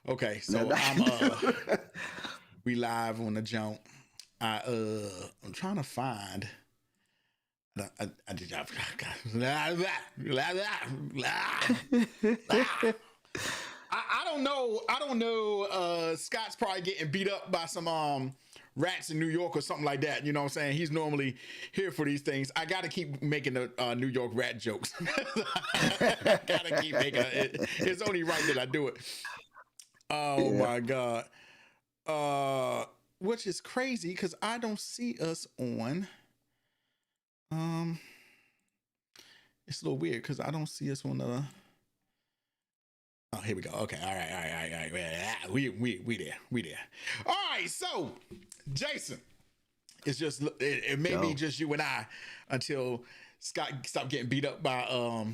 Okay, so we live on the jump. I'm trying to find. I did. I don't know. I don't know. Scott's probably getting beat up by some rats in New York or something like that. You know what I'm saying? He's normally here for these things. I got to keep making the New York rat jokes. I got to keep making it. It's only right that I do it. Oh my God. Which is crazy because I don't see us on. It's a little weird because I don't see us on the. Oh, here we go. Okay, all right. We there. All right, so Jason, it's just it may be just you and I until Scott stopped getting beat up by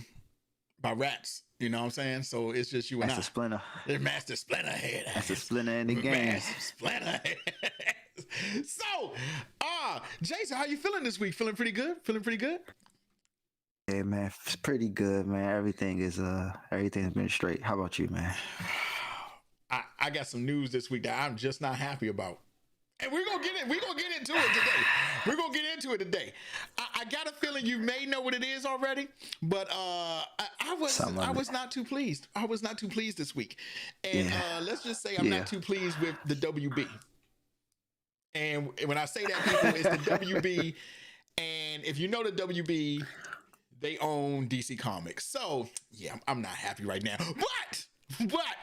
rats. You know what I'm saying? So it's just you and Master Splinter. Master Splinter head. Master Splinter in the game. Master Splinter head. So, Jason, how you feeling this week? Feeling pretty good? Hey man, it's pretty good, man. Everything's been straight. How about you, man? I got some news this week that I'm just not happy about. And we're gonna get into it today. I got a feeling you may know what it is already, but I was not too pleased. I was not too pleased this week. And let's just say I'm not too pleased with the WB. And when I say that, people, it's the WB. And if you know the WB, they own DC Comics. So yeah, I'm not happy right now. But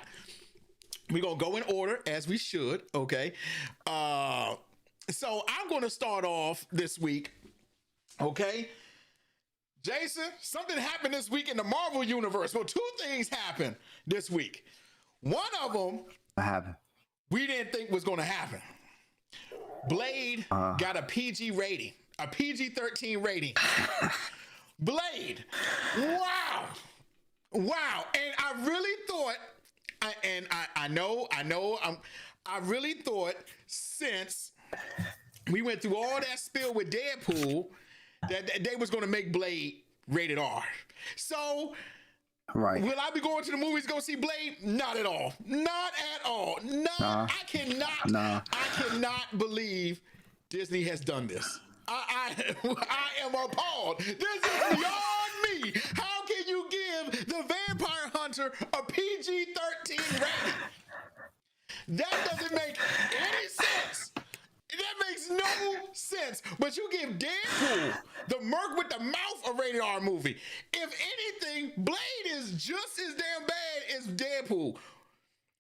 we're gonna go in order as we should, okay? So I'm gonna start off this week, okay? Jason, something happened this week in the Marvel universe. Well, two things happened this week. One of them, What happened? we didn't think was gonna happen. Blade got a PG rating, a PG-13 rating. Blade, wow. And I really thought, I really thought since we went through all that spill with Deadpool that they was going to make Blade rated R. So, right. Will I be going to the movies to go see Blade? Not at all. I cannot believe Disney has done this. I am appalled. This is beyond me. How can you give the Vampire Hunter a PG-13 rating? That doesn't make any sense. That makes no sense. But you give Deadpool, the Merc with the Mouth, a rated R movie. If anything, Blade is just as damn bad as Deadpool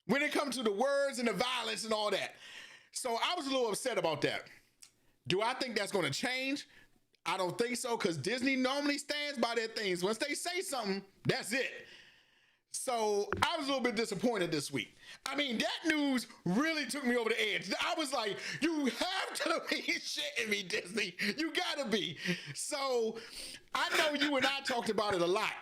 when it comes to the words and the violence and all that. So I was a little upset about that. Do I think that's going to change? I don't think so, because Disney normally stands by their things. Once they say something, that's it. So I was a little bit disappointed this week. I mean, that news really took me over the edge. I was like, you have to be shitting me, Disney. You gotta be. So I know you and I talked about it a lot.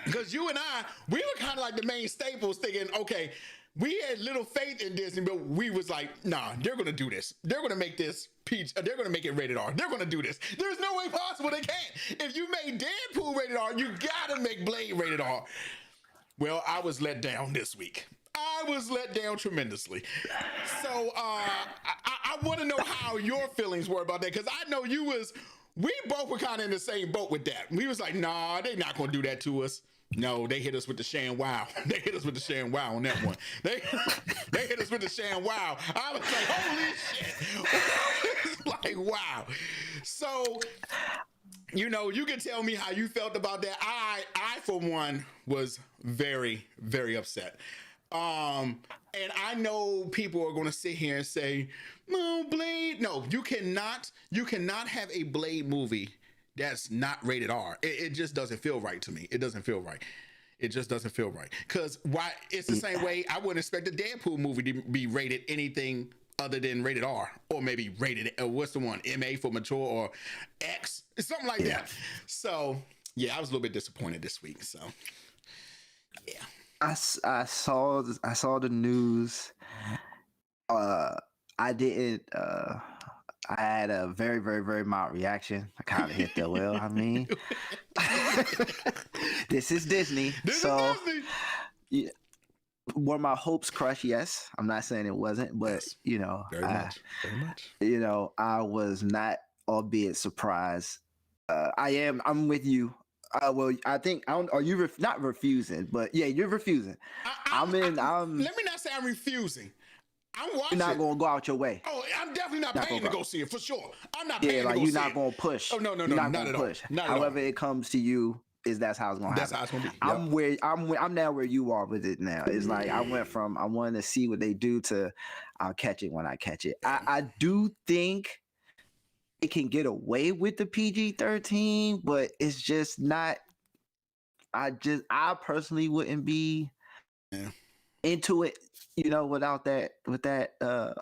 Because you and I, we were kind of like the main staples thinking, okay, we had little faith in Disney, but we was like, nah, they're going to do this. They're going to make this PG. They're going to make it rated R. They're going to do this. There's no way possible they can't. If you made Deadpool rated R, you got to make Blade rated R. Well, I was let down this week. I was let down tremendously. So I want to know how your feelings were about that, because I know we both were kind of in the same boat with that. We was like, nah, they not going to do that to us. No, they hit us with the Shan Wow. They hit us with the Shan Wow on that one. They hit us with the Shan Wow. I was like, holy shit. It's like, wow. So, you know, you can tell me how you felt about that. I for one, was very, very upset. And I know people are going to sit here and say, no, Blade. No, you cannot have a Blade movie that's not rated R. It just doesn't feel right to me. It doesn't feel right. It just doesn't feel right. Because why? It's the same way I wouldn't expect a Deadpool movie to be rated anything other than rated R, or maybe rated, what's the one? MA for mature, or X, something like that. So yeah, I was a little bit disappointed this week. So yeah. I saw the news. I didn't. I had a very, very, very mild reaction. I kind of hit the well. I mean, this is Disney. This is Disney. Yeah, were my hopes crushed? Yes. I'm not saying it wasn't, but Yes. you know, Very much. Very much. you know, I was not, albeit surprised. I'm with you. Well, I think I don't. Are you not refusing? But yeah, you're refusing. I'm in. Let me not say I'm refusing. I'm You're watching. not gonna go out your way. Oh, I'm definitely not paying to go see it for sure. I'm not Yeah, paying to like go you're see not it. gonna push. Oh no, You're not gonna at push. all. Not at However all. it comes to you, that's how it's gonna That's happen. how it's gonna be. I'm where I'm now where you are with it now. It's like I went from I wanted to see what they do to I'll catch it when I catch it. I do think it can get away with the PG-13, but it's just not. I personally wouldn't be into it, you know, without that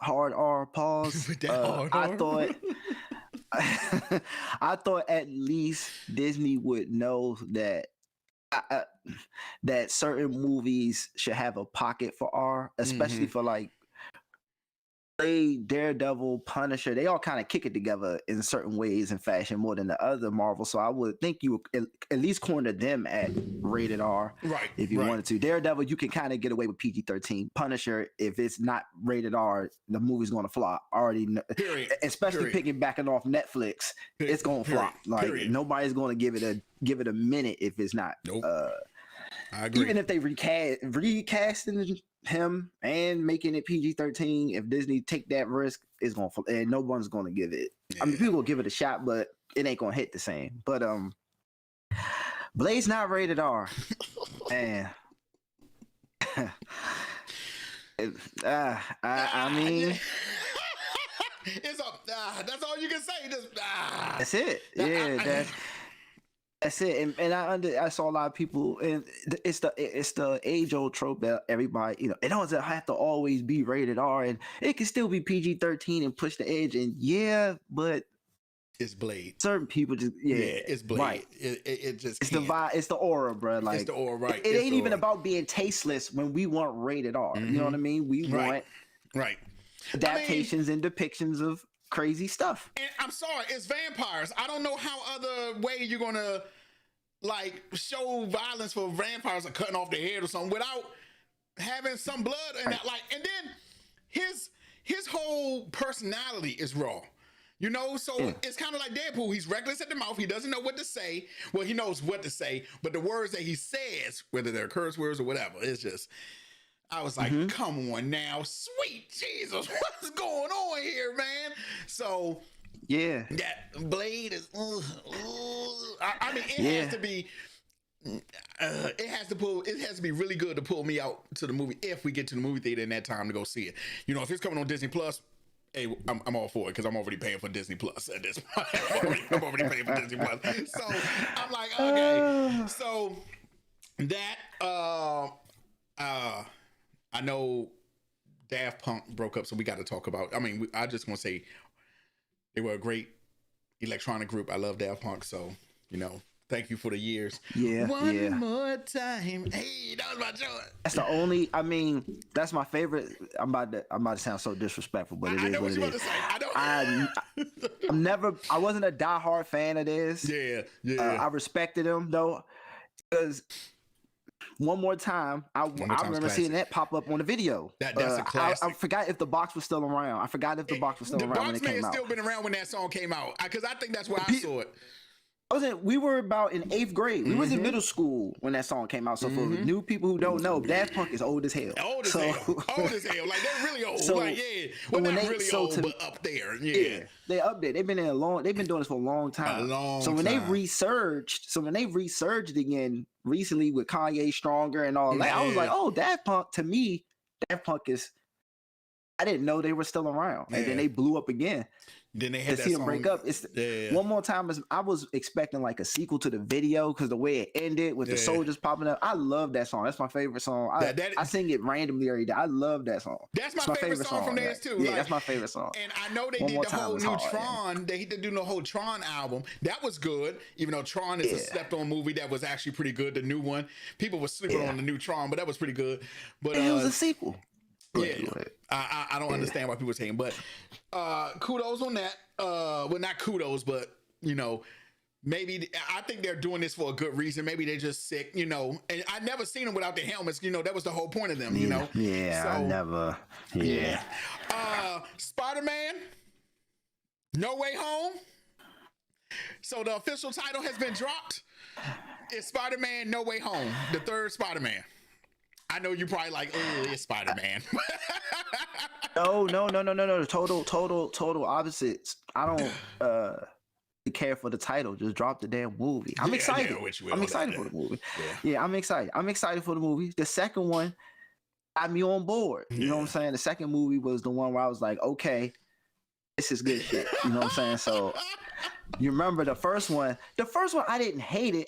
hard R pause. With that hard I R. thought I thought at least Disney would know that that certain movies should have a pocket for R, especially for like Daredevil, Punisher. They all kind of kick it together in certain ways and fashion more than the other Marvel. So I would think you would at least corner them at rated R, Right? if you wanted to. Daredevil, you can kind of get away with PG-13. Punisher, if it's not rated R, the movie's going to flop. Already, especially backing off Netflix, it's going to flop. Like nobody's going to give it a minute if it's not. Nope. I agree. Even if they recasting him and making it PG-13, if Disney take that risk, it's gonna and no one's gonna give it. Yeah. I mean, people will give it a shot, but it ain't gonna hit the same. But Blade's not rated R, and I mean, it's that's all you can say. Just that's it. Yeah, that's it. And I saw a lot of people, and it's the age old trope that everybody, you know, it doesn't have to always be rated R, and it can still be PG-13 and push the edge. And yeah, but it's Blade. Certain people just it's Blade. Right. It just it's the vibe. It's the aura, bro. Like it's the aura, right? It ain't even about being tasteless when we want rated R. You know what I mean? We want adaptations and depictions of crazy stuff. And I'm sorry, it's vampires. I don't know how other way you're gonna like show violence for vampires or cutting off their head or something without having some blood and that. Like, and then his whole personality is raw. You know, so it's kind of like Deadpool. He's reckless at the mouth. He doesn't know what to say. Well, he knows what to say, but the words that he says, whether they're curse words or whatever, it's just. I was like, come on now, sweet Jesus, what's going on here, man? So yeah, that Blade is. I mean, it has to be. It has to be really good to pull me out to the movie if we get to the movie theater in that time to go see it. You know, if it's coming on Disney Plus, hey, I'm all for it because I'm already paying for Disney Plus at this point. I'm already paying for Disney Plus, so I'm like, okay, so that I know Daft Punk broke up, so we got to talk about. I mean, I just want to say they were a great electronic group. I love Daft Punk, so you know, thank you for the years. Yeah, One more time. Hey, that was my joy. That's the only. I mean, that's my favorite. I'm about to sound so disrespectful, but it is what it is. I wasn't a diehard fan of this. Yeah. I respected him though, because. One More Time, I remember seeing that pop up on the video. That's a classic. I forgot if the box was still around. I forgot if the box was still around when it came out. The box may have still been around when that song came out, because I think that's where I saw it. We were about in 8th grade. We was in middle school when that song came out. So for new people who don't know, Daft Punk is old as hell. Old as hell. Like they're really old. So, like well, not really old, but up there. Yeah. They're up there. They've been doing this for a long time. When they resurged again recently with Kanye Stronger and all that, I was like, oh, Daft Punk. To me, Daft Punk is. I didn't know they were still around, and then they blew up again. Then they had to see them break up. One More Time I was expecting like a sequel to the video because the way it ended with the soldiers popping up. I love that song. That's my favorite song. I sing it randomly every day. I love that song. That's my favorite song from theirs too. Yeah, that's my favorite song. And I know they did the whole new Tron. They did the whole Tron album. That was good. Even though Tron is a slept-on movie, that was actually pretty good. The new one, people were sleeping on the new Tron, but that was pretty good. But it was a sequel. Yeah, I don't understand why people are saying, but kudos on that. Well, not kudos, but you know, maybe I think they're doing this for a good reason. Maybe they're just sick, you know. And I never seen them without the helmets. You know, that was the whole point of them. You know. Yeah, I never. Yeah. Spider-Man, No Way Home. So the official title has been dropped. It's Spider-Man No Way Home, the third Spider-Man. I know you probably like, oh, it's Spider-Man. No. Total opposites. I don't care for the title. Just drop the damn movie. I'm excited. I'm excited for the movie. Yeah, I'm excited. I'm excited for the movie. The second one got me on board. You know what I'm saying? The second movie was the one where I was like, okay, this is good shit. You know what I'm saying? So you remember the first one? The first one, I didn't hate it.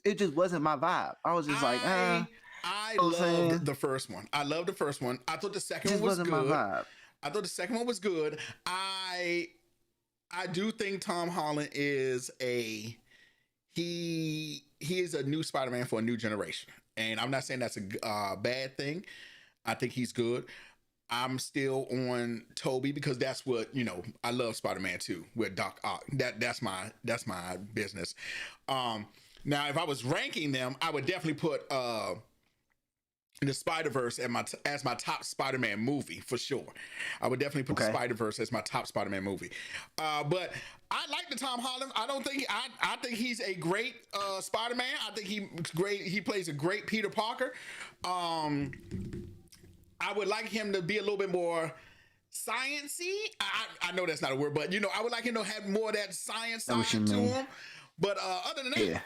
It just wasn't my vibe. I was just like, I loved the first one. I loved the first one. I thought the second one was good. My vibe. I thought the second one was good. I do think Tom Holland is he is a new Spider-Man for a new generation. And I'm not saying that's a bad thing. I think he's good. I'm still on Toby because that's what, you know, I love Spider-Man 2 with Doc Ock. That's my business. Now if I was ranking them, I would definitely put the Spider-Verse as my top Spider-Man movie for sure. I would definitely put the Spider-Verse as my top Spider-Man movie. But I like the Tom Holland. I think he's a great Spider-Man. I think he's great. He plays a great Peter Parker. I would like him to be a little bit more sciencey. I know that's not a word, but you know, I would like him to have more of that science side to him. But other than that,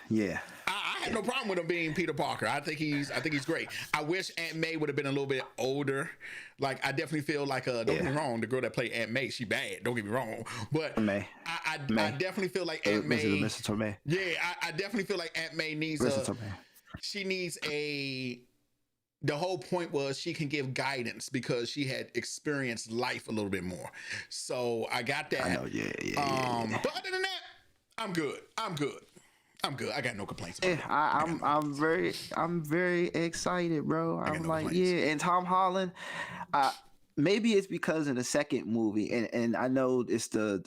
I had no problem with him being Peter Parker. I think he's great. I wish Aunt May would have been a little bit older. Like I definitely feel like don't get me wrong, the girl that played Aunt May, she bad. Don't get me wrong, but May. I definitely feel like Aunt May. Yeah, I definitely feel like Aunt May needs the whole point was she can give guidance because she had experienced life a little bit more. So I got that. I know, But other than that, I'm good. I got no complaints about it. I'm very excited, bro. I'm like, and Tom Holland, maybe it's because in the second movie, and I know it's the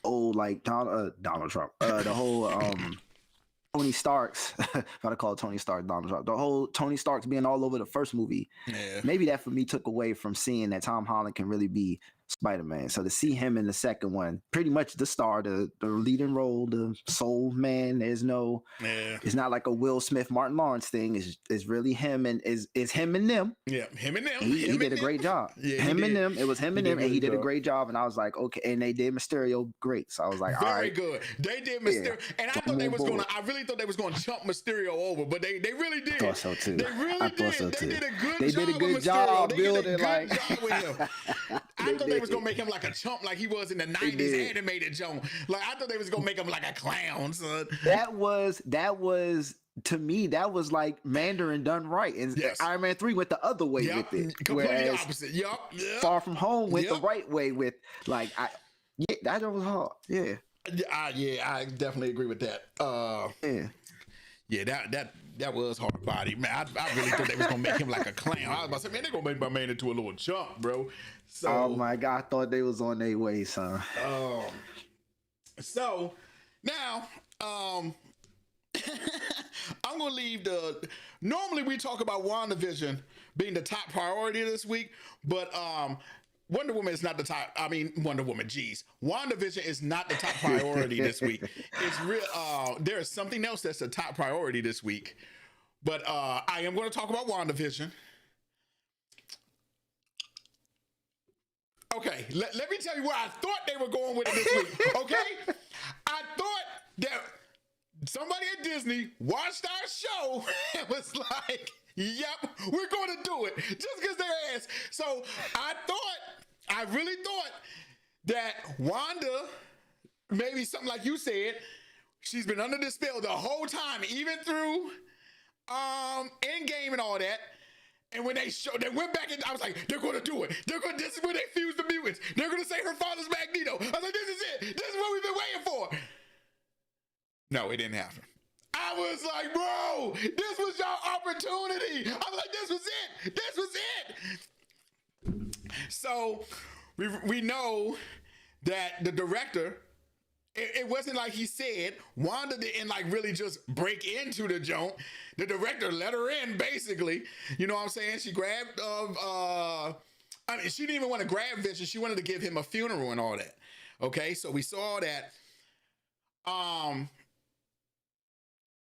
old like Donald Trump, the whole Tony Stark's, gotta call it Tony Stark, Donald Trump. The whole Tony Stark's being all over the first movie. Yeah. Maybe that for me took away from seeing that Tom Holland can really be Spider-Man. So to see him in the second one, pretty much the star, the leading role, the soul man. There's no, it's not like a Will Smith, Martin Lawrence thing. It's really him and is him and them. Yeah, him and them. He did a great job. Yeah, him and them. It was him and them, and he did a great job. And I was like, okay. And they did Mysterio great. So I was like, very good. They did Mysterio, and I thought they was gonna. I really thought they was gonna chump Mysterio over, but they really did. I thought so too. They really did. They did a good job. They did a good job building like. I thought they was gonna make him like a chump, like he was in the '90s animated Joan. Like I thought they was gonna make him like a clown, son. That was to me. That was like Mandarin done right, and Iron Man 3 went the other way with it. Completely opposite. Far From Home went the right way with like that was hard. Yeah. I definitely agree with that. That was hard body, man. I really thought they was gonna make him like a clown. I was about to say, man, they gonna make my man into a little chump, bro. So, oh my god, I thought they was on their way, son. So now, I'm gonna leave normally we talk about WandaVision being the top priority this week, but Wonder Woman is not the top. I mean, Wonder Woman, WandaVision is not the top priority this week. It's real. There is something else that's the top priority this week. But I am going to talk about WandaVision. Okay, let me tell you where I thought they were going with it this week. Okay? I thought that somebody at Disney watched our show and was like, yep, we're going to do it. Just because they're ass. So I really thought that Wanda, maybe something like you said, she's been under the spell the whole time, even through Endgame and all that. And when they went back and I was like, they're going to do it. This is where they fuse the mutants. They're going to say her father's Magneto. I was like, this is it. This is what we've been waiting for. No, it didn't happen. I was like, bro, this was your opportunity. I was like, this was it. This was it. So we know that the director It wasn't like he said. Wanda didn't like really just break into the joint. The director let her in, basically. You know what I'm saying? She grabbed I mean, she didn't even want to grab Vision. She wanted to give him a funeral and all that. Okay, so we saw that.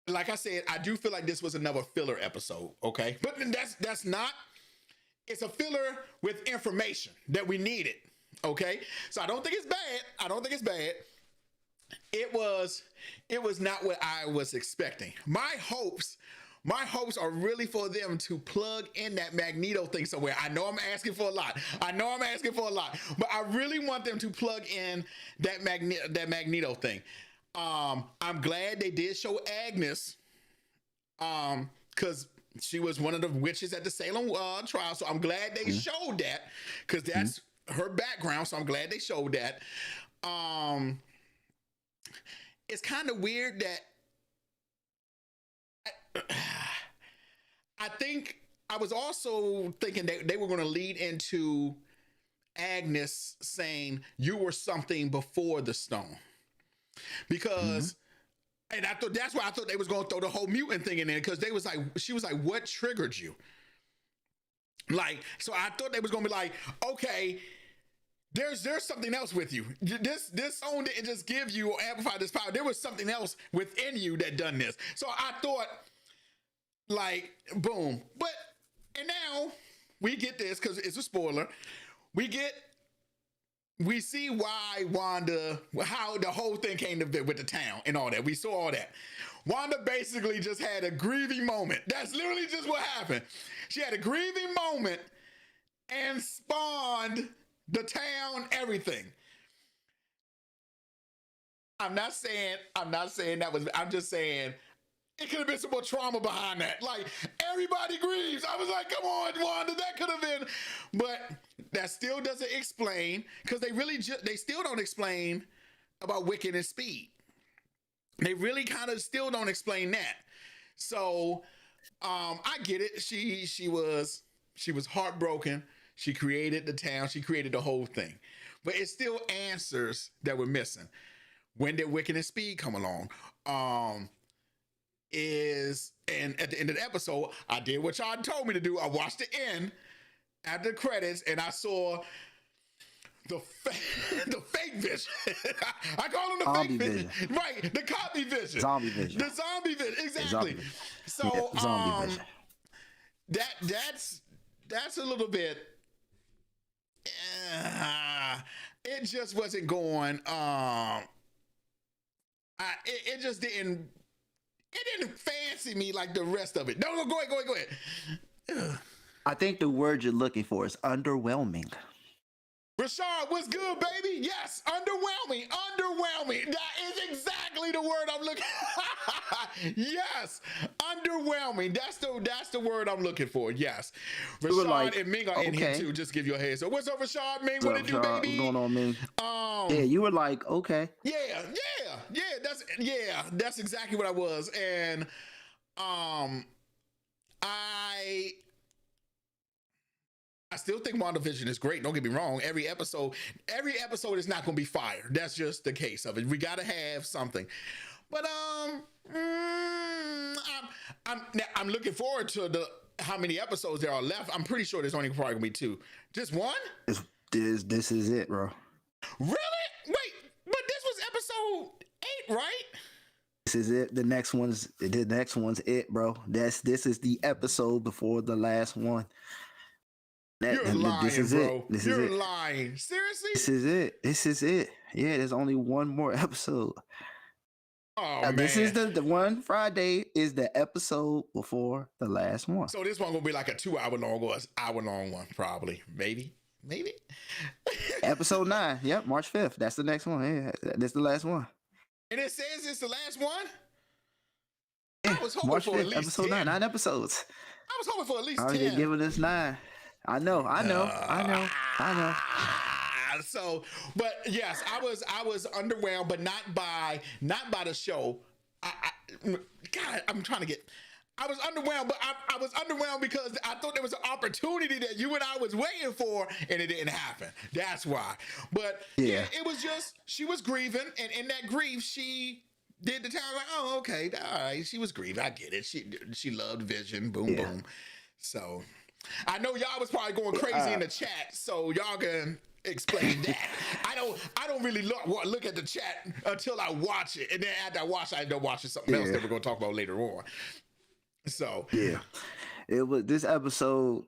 Like I said, I do feel like this was another filler episode. Okay, but that's not. It's a filler with information that we needed. Okay, so I don't think it's bad. I don't think it's bad. It was not what I was expecting. My hopes are really for them to plug in that Magneto thing somewhere. I know I'm asking for a lot. But I really want them to plug in that Magneto thing. I'm glad they did show Agnes, because she was one of the witches at the Salem trial. So I'm glad they showed that, because that's her background. So I'm glad they showed that. It's kind of weird that I think I was also thinking that they were going to lead into Agnes saying you were something before the stone, because and I thought that's why I thought they was going to throw the whole mutant thing in there, because she was like, what triggered you? Like, so I thought they was going to be like, okay, there's something else with you. This stone didn't just give you or amplify this power. There was something else within you that done this. So I thought, like, boom. And now we get this, because it's a spoiler. We see why Wanda, how the whole thing came to with the town and all that. We saw all that. Wanda basically just had a grieving moment. That's literally just what happened. She had a grieving moment and spawned the town, everything. I'm not saying that was, I'm just saying it could have been some more trauma behind that. Like, everybody grieves. I was like, come on, Wanda, that could have been, but that still doesn't explain, because they still don't explain about Wiccan and Speed. They really kind of still don't explain that. So, I get it. She was heartbroken. She created the town. She created the whole thing. But it's still answers that we're missing. When did Wiccan and Speed come along? And at the end of the episode, I did what y'all told me to do. I watched the end after the credits, and I saw the fake Vision. I call him the Zombie fake Vision. Right, the copy Vision. Zombie Vision. The zombie Vision, exactly. Zombie Vision. So, yeah, zombie Vision. That's a little bit, it just wasn't going, it just didn't, fancy me like the rest of it. No, go ahead. I think the word you're looking for is underwhelming. Rashad, what's good, baby? Yes, underwhelming. That is exactly the word I'm looking. Yes, underwhelming. That's the word I'm looking for. Yes, Rashad and Ming are in here too. Just give you a heads up. What's up, Rashad? Ming, what it do, baby? What's going on, Ming? Yeah, you were like, okay. Yeah. That's exactly what I was, and I still think WandaVision is great. Don't get me wrong. Every episode is not going to be fire. That's just the case of it. We got to have something. But I'm looking forward to how many episodes there are left. I'm pretty sure there's only probably going to be 2. Just one? This is it, bro. Really? Wait, but this was episode 8, right? This is it. The next one's it, bro. This is the episode before the last one. You're lying, bro. You're lying. Seriously? This is it. Yeah, there's only one more episode. Oh, man. This is the one. Friday is the episode before the last one. So this one gonna be like a 2-hour long or an hour-long one, probably. Maybe. Episode 9. Yep, March 5th. That's the next one. Yeah, that's the last one. And it says it's the last one? Yeah, I was hoping March for 5th, at least episode 10. 9 episodes. I was hoping for at least 10. They're giving us 9. I know. So, but yes, I was underwhelmed, but not by the show. God, I'm trying to get. I was underwhelmed, but I was underwhelmed because I thought there was an opportunity that you and I was waiting for, and it didn't happen. That's why. But yeah, it was just, she was grieving, and in that grief, she did the time like, oh, okay, all right. She was grieving. I get it. She loved Vision. Boom, boom. So I know y'all was probably going crazy in the chat, so y'all can explain that. I don't really look at the chat until I watch it, and then after I watch it, I end up watching something else that we're gonna talk about later on. So yeah, it was this episode.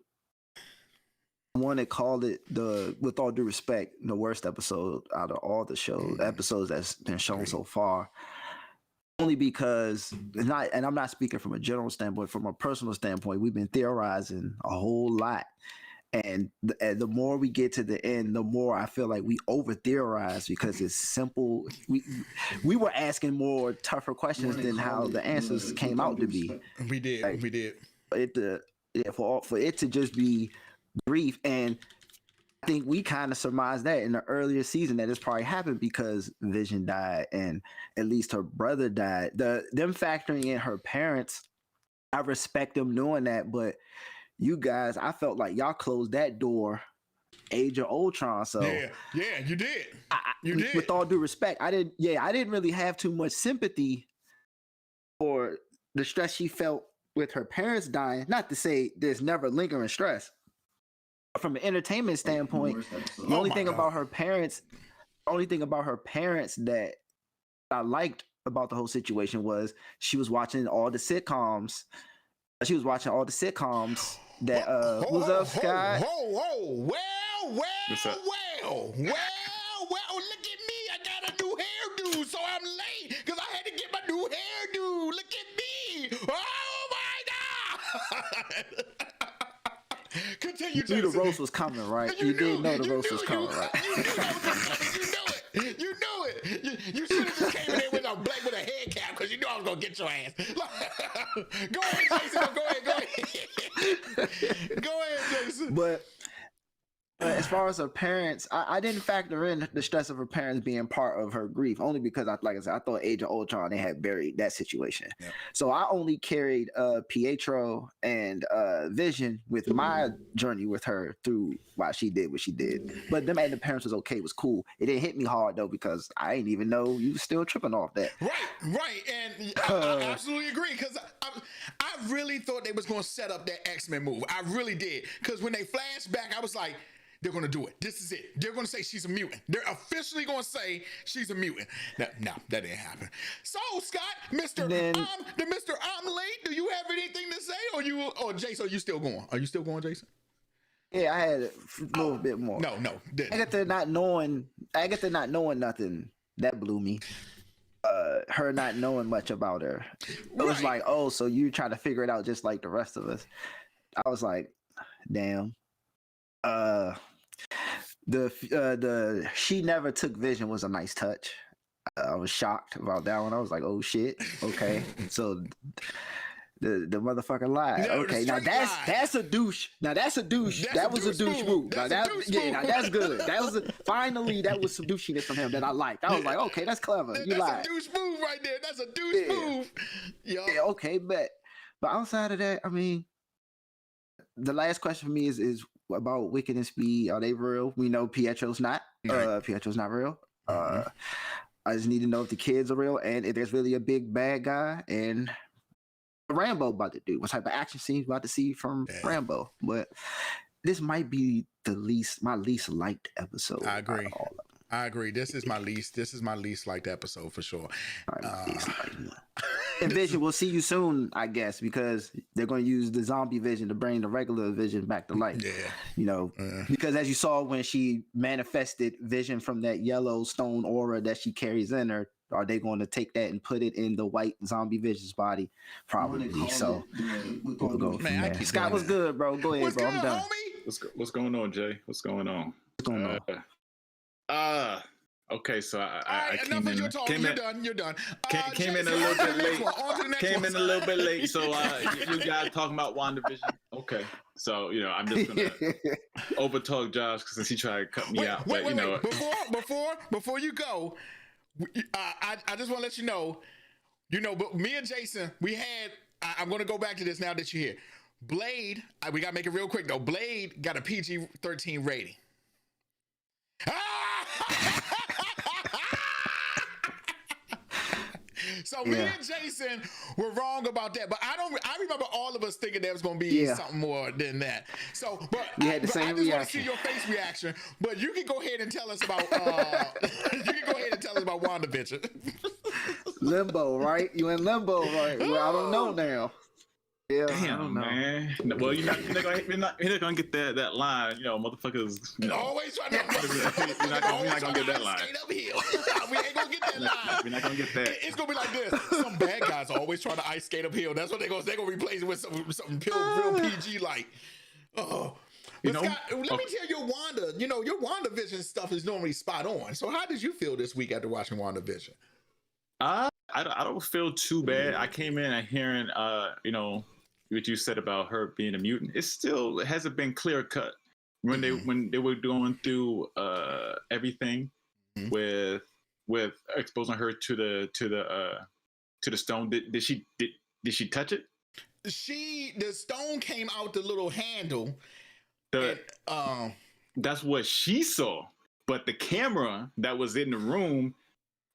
I want to call it with all due respect, the worst episode out of all the episodes that's been shown so far. Only because and I'm not speaking from a general standpoint, from a personal standpoint, we've been theorizing a whole lot. And the more we get to the end, the more I feel like we over theorize because it's simple. We were asking more tougher questions than how the answers came out to be. We did. Like, we did. For it to just be brief, and I think we kind of surmised that in the earlier season that it's probably happened because Vision died and at least her brother died. Them factoring in her parents, I respect them doing that, but you guys, I felt like y'all closed that door, Age of Ultron. So yeah, you did. You did. With all due respect, I didn't really have too much sympathy for the stress she felt with her parents dying. Not to say there's never lingering stress. From an entertainment standpoint, the only thing about her parents that I liked about the whole situation was she was watching all the sitcoms. That what's up, Scott? Well, look at me. I got a new hairdo, so I'm late because I had to get my new hairdo. Look at me. Oh my God. Continue, You knew the roast was coming, right? You did know the roast was coming, right? You knew that was coming. You knew it. You should have just came in there with a head cap because you knew I was gonna get your ass. Go ahead, Jason. Go ahead, Jason. But as far as her parents, I didn't factor in the stress of her parents being part of her grief, only because, like I said, I thought Age of Ultron, they had buried that situation. Yeah. So I only carried Pietro and Vision with my journey with her through why she did what she did. But them and the parents was okay, was cool. It didn't hit me hard, though, because I didn't even know you was still tripping off that. Right. And I absolutely agree, because I really thought they was going to set up that X-Men move. I really did. Because when they flashed back, I was like, they're going to do it. This is it. They're going to say she's a mutant. They're officially going to say she's a mutant. No, that didn't happen. So, Scott, Mr. I'm late. Do you have anything to say? Or Jason, are you still going? Are you still going, Jason? Yeah, I had a little bit more. No. I get to not knowing nothing. That blew me. Her not knowing much about her. It was like, oh, so you trying to figure it out just like the rest of us. I was like, damn. The she never took Vision was a nice touch. I was shocked about that one. I was like, oh shit, okay. So the motherfucker lied. Okay, now that's a douche. Now that's a douche. That was a douche move. Now that's good. Finally that was some douchiness from him that I liked. I was like, okay, that's clever. You lied. That's a douche move right there. That's a douche move. Yeah, okay, but outside of that, I mean, the last question for me is about Wicked and Speed. Are they real? We know Pietro's not. Pietro's not real. I just need to know if the kids are real and if there's really a big bad guy and Rambo about to do. What type of action scenes about to see from Rambo? But this might be my least liked episode. I agree. This is my least liked episode for sure. And Vision, we'll see you soon, I guess, because they're going to use the zombie Vision to bring the regular Vision back to life. Yeah. Because as you saw when she manifested Vision from that yellow stone aura that she carries in her, are they going to take that and put it in the white zombie Vision's body? Probably. So we'll go from there. Scott, what's good, bro? Go ahead, bro. I'm done. What's going on, Jay? What's going on? Okay, so I came in. You're done. Came in a little bit late. Came in a little bit late, so you guys talking about WandaVision. Okay, so I'm just gonna overtalk Josh since he tried to cut me out. Wait. Before you go, I just want to let you know, but me and Jason, we had I'm going to go back to this now that you're here. Blade, we got to make it real quick though. Blade got a PG-13 rating. So me and Jason were wrong about that, but I remember all of us thinking there was going to be something more than that. So, but I just want to see your face reaction. But you can go ahead and tell us about WandaVision. Limbo, right? You in limbo, right? Well, I don't know now. Yeah, damn, I don't know. Man. Well, you're not gonna get that line, motherfuckers. Always trying to. You're not gonna get that line. We ain't gonna get that line. We're not gonna get that. It's gonna be like this. Some bad guys are always trying to ice skate uphill. That's what they're gonna replace it with something real PG like. Oh. But Scott, let me tell you, Wanda. Your WandaVision stuff is normally spot on. So how did you feel this week after watching WandaVision? I don't feel too bad. I came in and hearing what you said about her being a mutant. It still hasn't been clear cut when they were going through everything with exposing her to the stone. Did she touch it? The stone came out the little handle. That's what she saw, but the camera that was in the room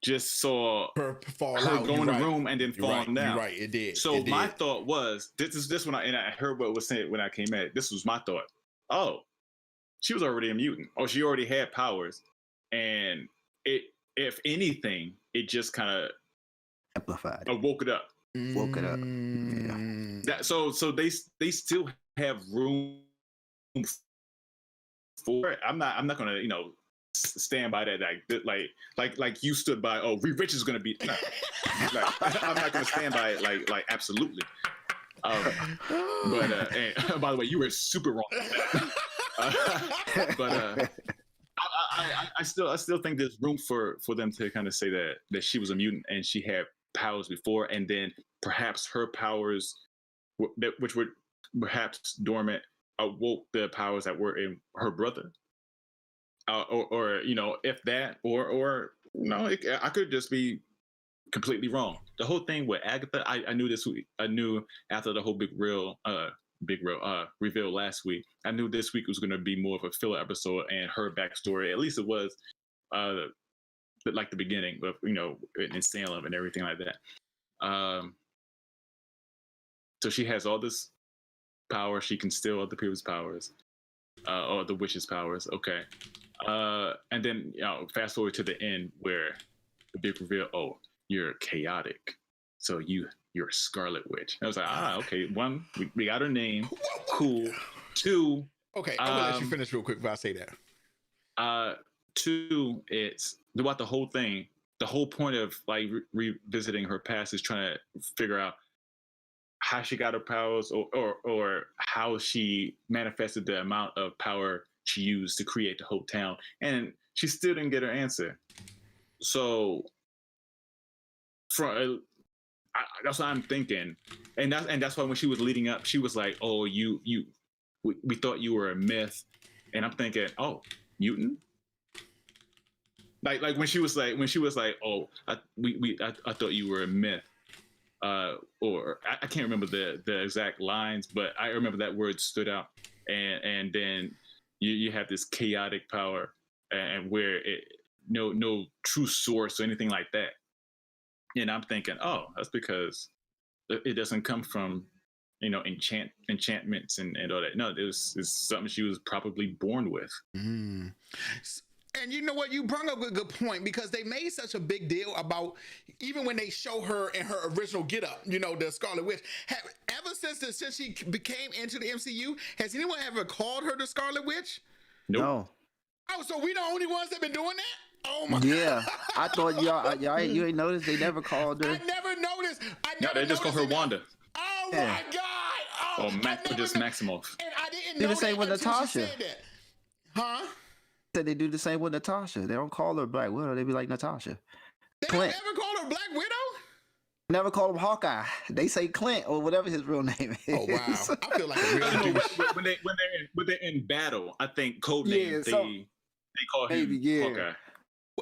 just saw her go in the room and then fall down. You're right, it did. So my thought was, this when I heard what was saying when I came at it. This was my thought. Oh, she was already a mutant, or she already had powers, and if anything, it just kind of amplified, woke it up. Woke it up. Yeah. So they still have room for it. I'm not gonna stand by that like you stood by. Oh, Reed Richards is gonna be. No. I'm not gonna stand by it like absolutely. But and by the way, you were super wrong. But I still think there's room for them to kind of say that she was a mutant and she had powers before, and then perhaps her powers, which were perhaps dormant, awoke the powers that were in her brother. Or if that, or no, I could just be completely wrong. The whole thing with Agatha, I knew this week. I knew after the whole big reveal last week. I knew this week was going to be more of a filler episode and her backstory. At least it was, like the beginning of in Salem and everything like that. So she has all this power. She can steal other people's powers, or the witch's powers. Okay. And then fast forward to the end where the big reveal, oh, you're chaotic, so you're a Scarlet Witch. I was like, okay, one, we got her name, cool. Two, okay, I'm gonna let you finish real quick before I say that. Two, it's about the whole thing. The whole point of like revisiting her past is trying to figure out how she got her powers, or how she manifested the amount of power she used to create the whole town, and she still didn't get her answer. So, that's what I'm thinking, and that's why when she was leading up, she was like, "Oh, we thought you were a myth," and I'm thinking, "Oh, mutant." Like when she was like, "Oh, I thought you were a myth," or I can't remember the exact lines, but I remember that word stood out, and then. You have this chaotic power, and where no true source or anything like that. And I'm thinking, oh, that's because it doesn't come from enchantments and all that. No, it's something she was probably born with. And you know what? You brought up a good point, because they made such a big deal about, even when they show her in her original getup, the Scarlet Witch. Ever since she became into the MCU, has anyone ever called her the Scarlet Witch? Nope. No. Oh, so we the only ones that been doing that? Oh my! Yeah, I thought you ain't noticed they never called her. I never noticed. They just call her Wanda. Oh my God! Oh, just Maximoff. And I didn't do know the same with Natasha. Huh? Said they do the same with Natasha. They don't call her Black Widow. They be like Natasha. They Clint. don't ever call her Black Widow? Never call him Hawkeye. They say Clint or whatever his real name is. Oh wow! I feel like a real dude. when they're in battle, I think code name they call him Hawkeye.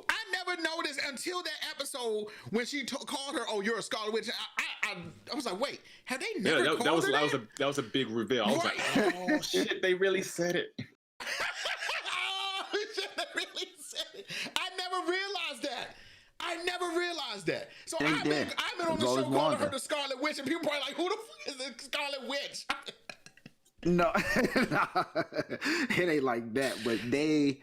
I never noticed until that episode when she called her, "Oh, you're a Scarlet Witch." I was like, "Wait, have they never called her that?" That was a big reveal. I was like, "Oh shit, they really said it." Oh, they really said it. I never realized that. So I've been on the show calling her the Scarlet Witch, and people probably like, "Who the fuck is the Scarlet Witch?" No, it ain't like that. But they're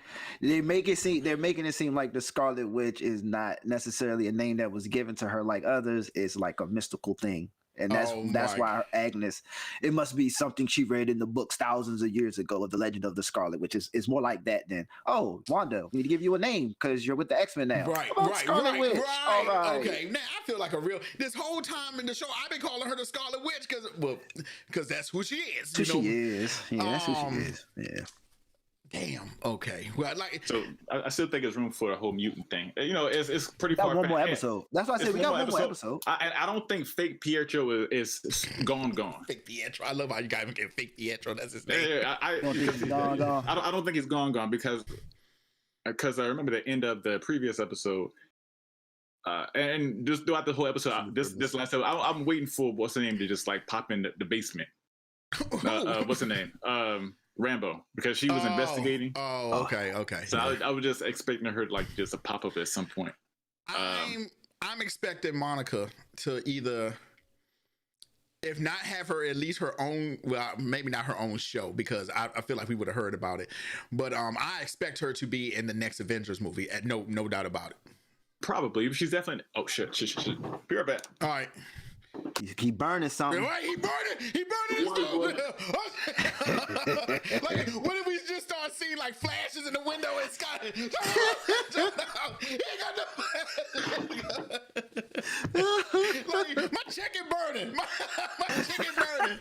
making it seem like the Scarlet Witch is not necessarily a name that was given to her like others. It's like a mystical thing. And that's why her Agnes, it must be something she read in the books thousands of years ago of the Legend of the Scarlet, which is more like that than, oh, Wanda, we need to give you a name because you're with the X-Men now. Right. Witch. All right. Okay, now I feel like this whole time in the show, I've been calling her the Scarlet Witch because that's who she is. She is. Yeah, that's who she is. Yeah. Damn. Okay. Well, so I still think there's room for a whole mutant thing. You know, it's pretty far. One more episode. That's why I said we got one more episode. I don't think fake Pietro is gone. Fake Pietro. I love how you guys get fake Pietro. That's his name. Yeah, I don't think he's gone because I remember the end of the previous episode. And just throughout the whole episode, this last episode, I'm waiting for what's the name to just like pop in the basement. What's the name? Rambo, because she was investigating. Oh, okay. So I was just expecting her like just to pop up at some point. I'm expecting Monica to either, if not have her at least her own, well, maybe not her own show, because I feel like we would have heard about it. But I expect her to be in the next Avengers movie. No doubt about it. Probably. She's definitely. Oh shit. Be right back. All right. He burning something. Right, he burning his food. Like, what if we just start seeing like flashes in the window and Scott? He ain't got no. Like, my chicken burning. My chicken burning.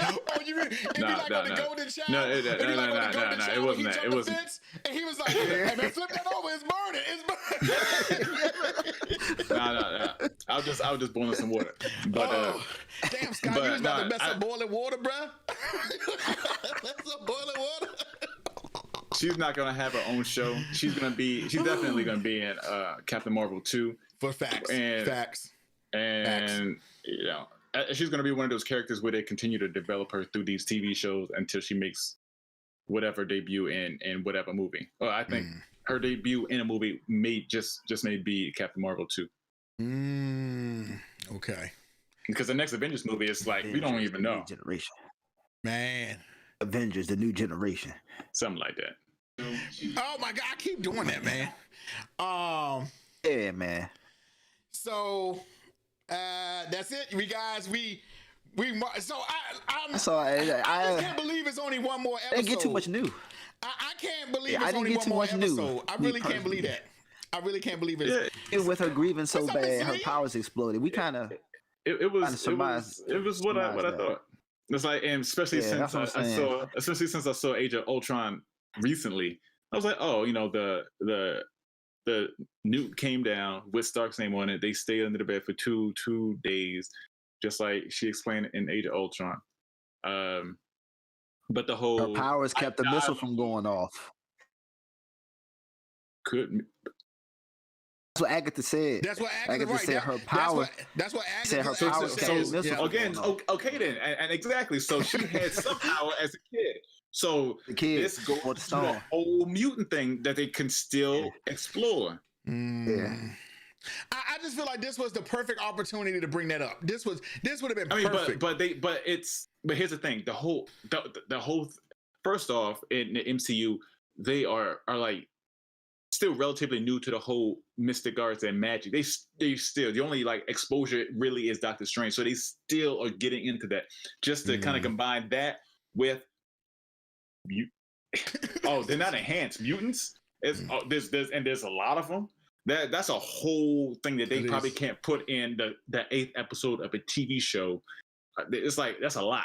Oh, you mean it'd be like on the Golden Child? No, it wasn't that. It wasn't. And he was like, "Hey man, flip that over. It's burning. It's burning." No. I was just boiling some water. But damn, Scott, you was about to mess up boiling water, bruh. That's a boiling water. She's not gonna have her own show. She's definitely gonna be in Captain Marvel 2. For facts. And you know, she's gonna be one of those characters where they continue to develop her through these TV shows until she makes whatever debut in whatever movie. Well, I think her debut in a movie may be Captain Marvel 2. Okay. Because the next Avengers movie is like we don't even know. Generation. Man. Avengers, the new generation. Something like that. Oh my God, I keep doing that, man. Yeah, man. So that's it, you guys. I just can't believe it's only one more episode. They get too much new. I can't believe it's only one more episode. I really can't believe that. I really can't believe it. With her grieving so bad, her powers exploded. We kind of it was what I thought. It's like, and especially since I saw Age of Ultron recently, I was like, oh, you know, the nuke came down with Stark's name on it. They stayed under the bed for two days, just like she explained in Age of Ultron. But the whole her powers kept the missile from going off. That's what Agatha said. That's what Agatha said. Her power. That's what Agatha said. Her power. So again, okay then, and exactly. So she had some power as a kid. So the kid this goes to the whole mutant thing that they can still explore. Yeah. I just feel like this was the perfect opportunity to bring that up. This would have been perfect. But here's the thing. The whole first off, in the MCU, they are like still relatively new to the whole mystic arts and magic. They still, the only like exposure really is Doctor Strange. So they still are getting into that. Just to kind of combine that with they're not enhanced mutants. There's a lot of them. That's a whole thing that they probably can't put in the 8th episode of a TV show. It's like that's a lot.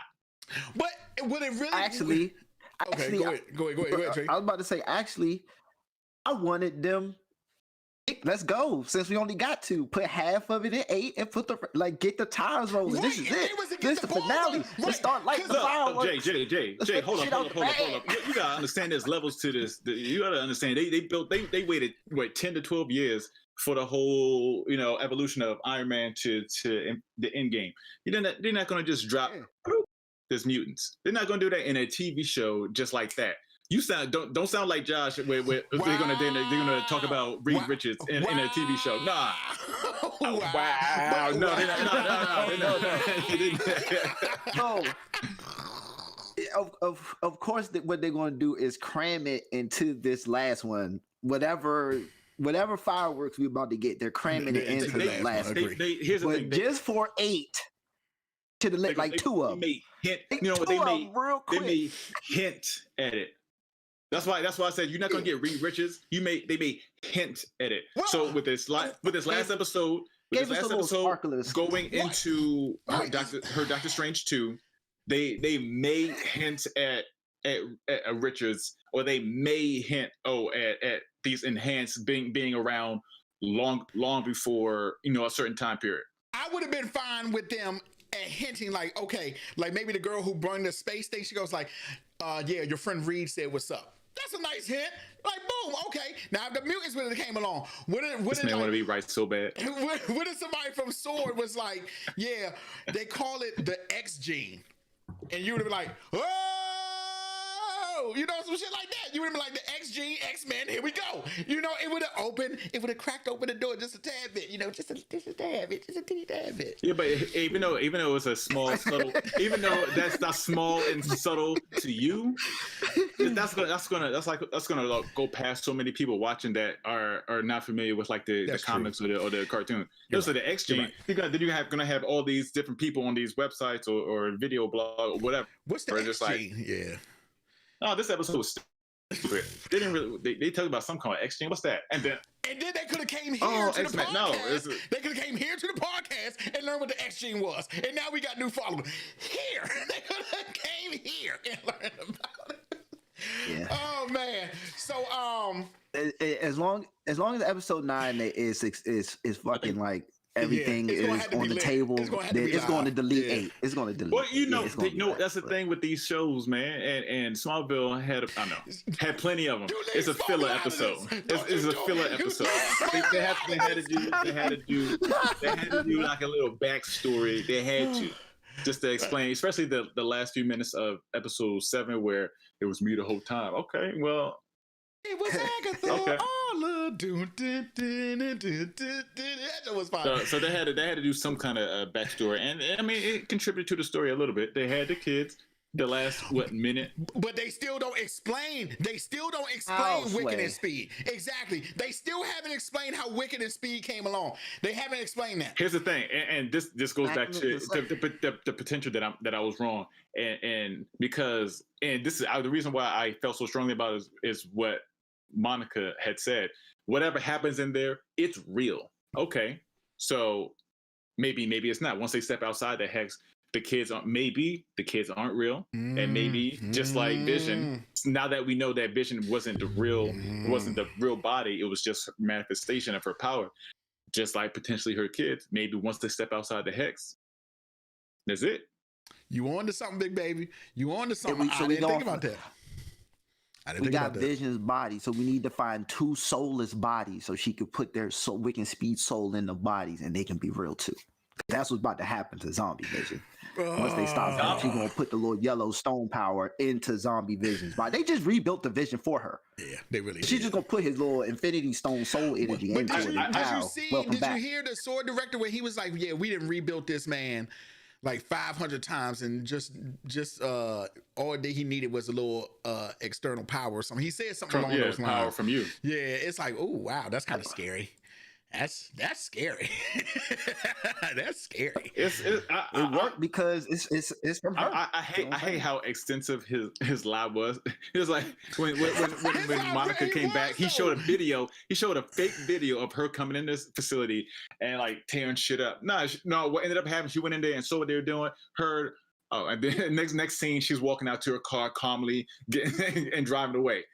But would it really actually go ahead, Trey. I was about to say, actually, I wanted them let's go. Since we only got to put half of it in 8 and get the tires rolling. Right, This is it. This is the finale. Let's start lighting the fireworks. Jay, hold up. You gotta understand there's levels to this. You gotta understand they waited 10 to 12 years for the whole evolution of Iron Man to the end game. They're not gonna just drop there's mutants. They're not gonna do that in a TV show just like that. You don't sound like Josh. Where they're gonna talk about Reed Richards in a TV show. Nah. Wow. No. Of course, what they're going to do is cram it into this last one. Whatever fireworks we're about to get, they're cramming it into the last one. Here's the thing. Just for 8, should have lit like 2 of them. They made hint at it. That's why I said you're not gonna get Reed Richards. They may hint at it. Whoa. So with this last episode, going into her Doctor Strange 2, they may hint at Richards, or they may hint at these enhanced being around long before a certain time period. I would have been fine with them hinting like maybe the girl who brought the space station goes like, yeah, your friend Reed said what's up. That's a nice hint. Like, boom, okay. Now, if the mutants would have came along, this man want to be right so bad. What if somebody from SWORD was like, yeah, they call it the X gene, and you would have been like, oh, some shit like that. You would have been like the X gene, X-Men. Here we go. It would have cracked open the door just a tad bit. Just a tad bit, just a teeny tad bit. Yeah, but even though it was a small, subtle, even though that's not small and subtle to you, that's gonna go past so many people watching that are not familiar with like the comics or the cartoon. So the X gene, you're gonna have all these different people on these websites or video blog or whatever. What's the X gene? Yeah. Oh, this episode was stupid. They didn't really. They talked about some kind of X gene. What's that? And then they could have came here to the podcast. No, they could have came here to the podcast and learned what the X gene was. And now we got new followers here. They could have came here and learned about it. Yeah. Oh man. So as long as episode 9 is fucking like everything is on the table, it's going to delete 8. It's going to delete. Well, that's the thing with these shows, man. And Smallville had plenty of them. It's a filler episode. It's a filler episode. They had to do like a little backstory. They had to. Just to explain, especially the last few minutes of episode 7 where it was me the whole time. Okay, well, it was Agatha. Okay. That was fine. So they had to do some kind of backstory, and I mean it contributed to the story a little bit. They had the kids. The last minute, but they still don't explain. Wicked and Speed. Exactly. They still haven't explained how Wicked and Speed came along. They haven't explained that. Here's the thing, and this goes back to the potential that I was wrong, and because this is the reason why I felt so strongly about it is what Monica had said. Whatever happens in there, it's real. Okay, so maybe it's not. Once they step outside the hex. The kids aren't real, and maybe just like Vision. Now that we know that Vision wasn't the real body, it was just manifestation of her power. Just like potentially her kids, maybe once they step outside the hex, that's it. You on to something, big baby? You on to something? I didn't think about that. We got Vision's body, so we need to find 2 soulless bodies so she could put their Wicked Speed soul in the bodies, and they can be real too. That's what's about to happen to Zombie Vision. Once they stop, she's gonna put the little yellow stone power into Zombie Vision's body. They just rebuilt the Vision for her. Yeah, they really. She's just gonna put his little Infinity Stone soul energy into it. Did you hear the SWORD director where he was like, "Yeah, we didn't rebuild this man like 500 times, and just all that he needed was a little external power or something." He said something along those lines. Power from you. Yeah, it's like, oh wow, that's kind of scary. That's scary. That's scary. It worked because it's from her. I hate how extensive his lab was. It was like when Monica came back, he showed a fake video of her coming in this facility and like tearing shit up. No, what ended up happening? She went in there and saw what they were doing. Heard. Oh, and then next scene, she's walking out to her car calmly and driving away.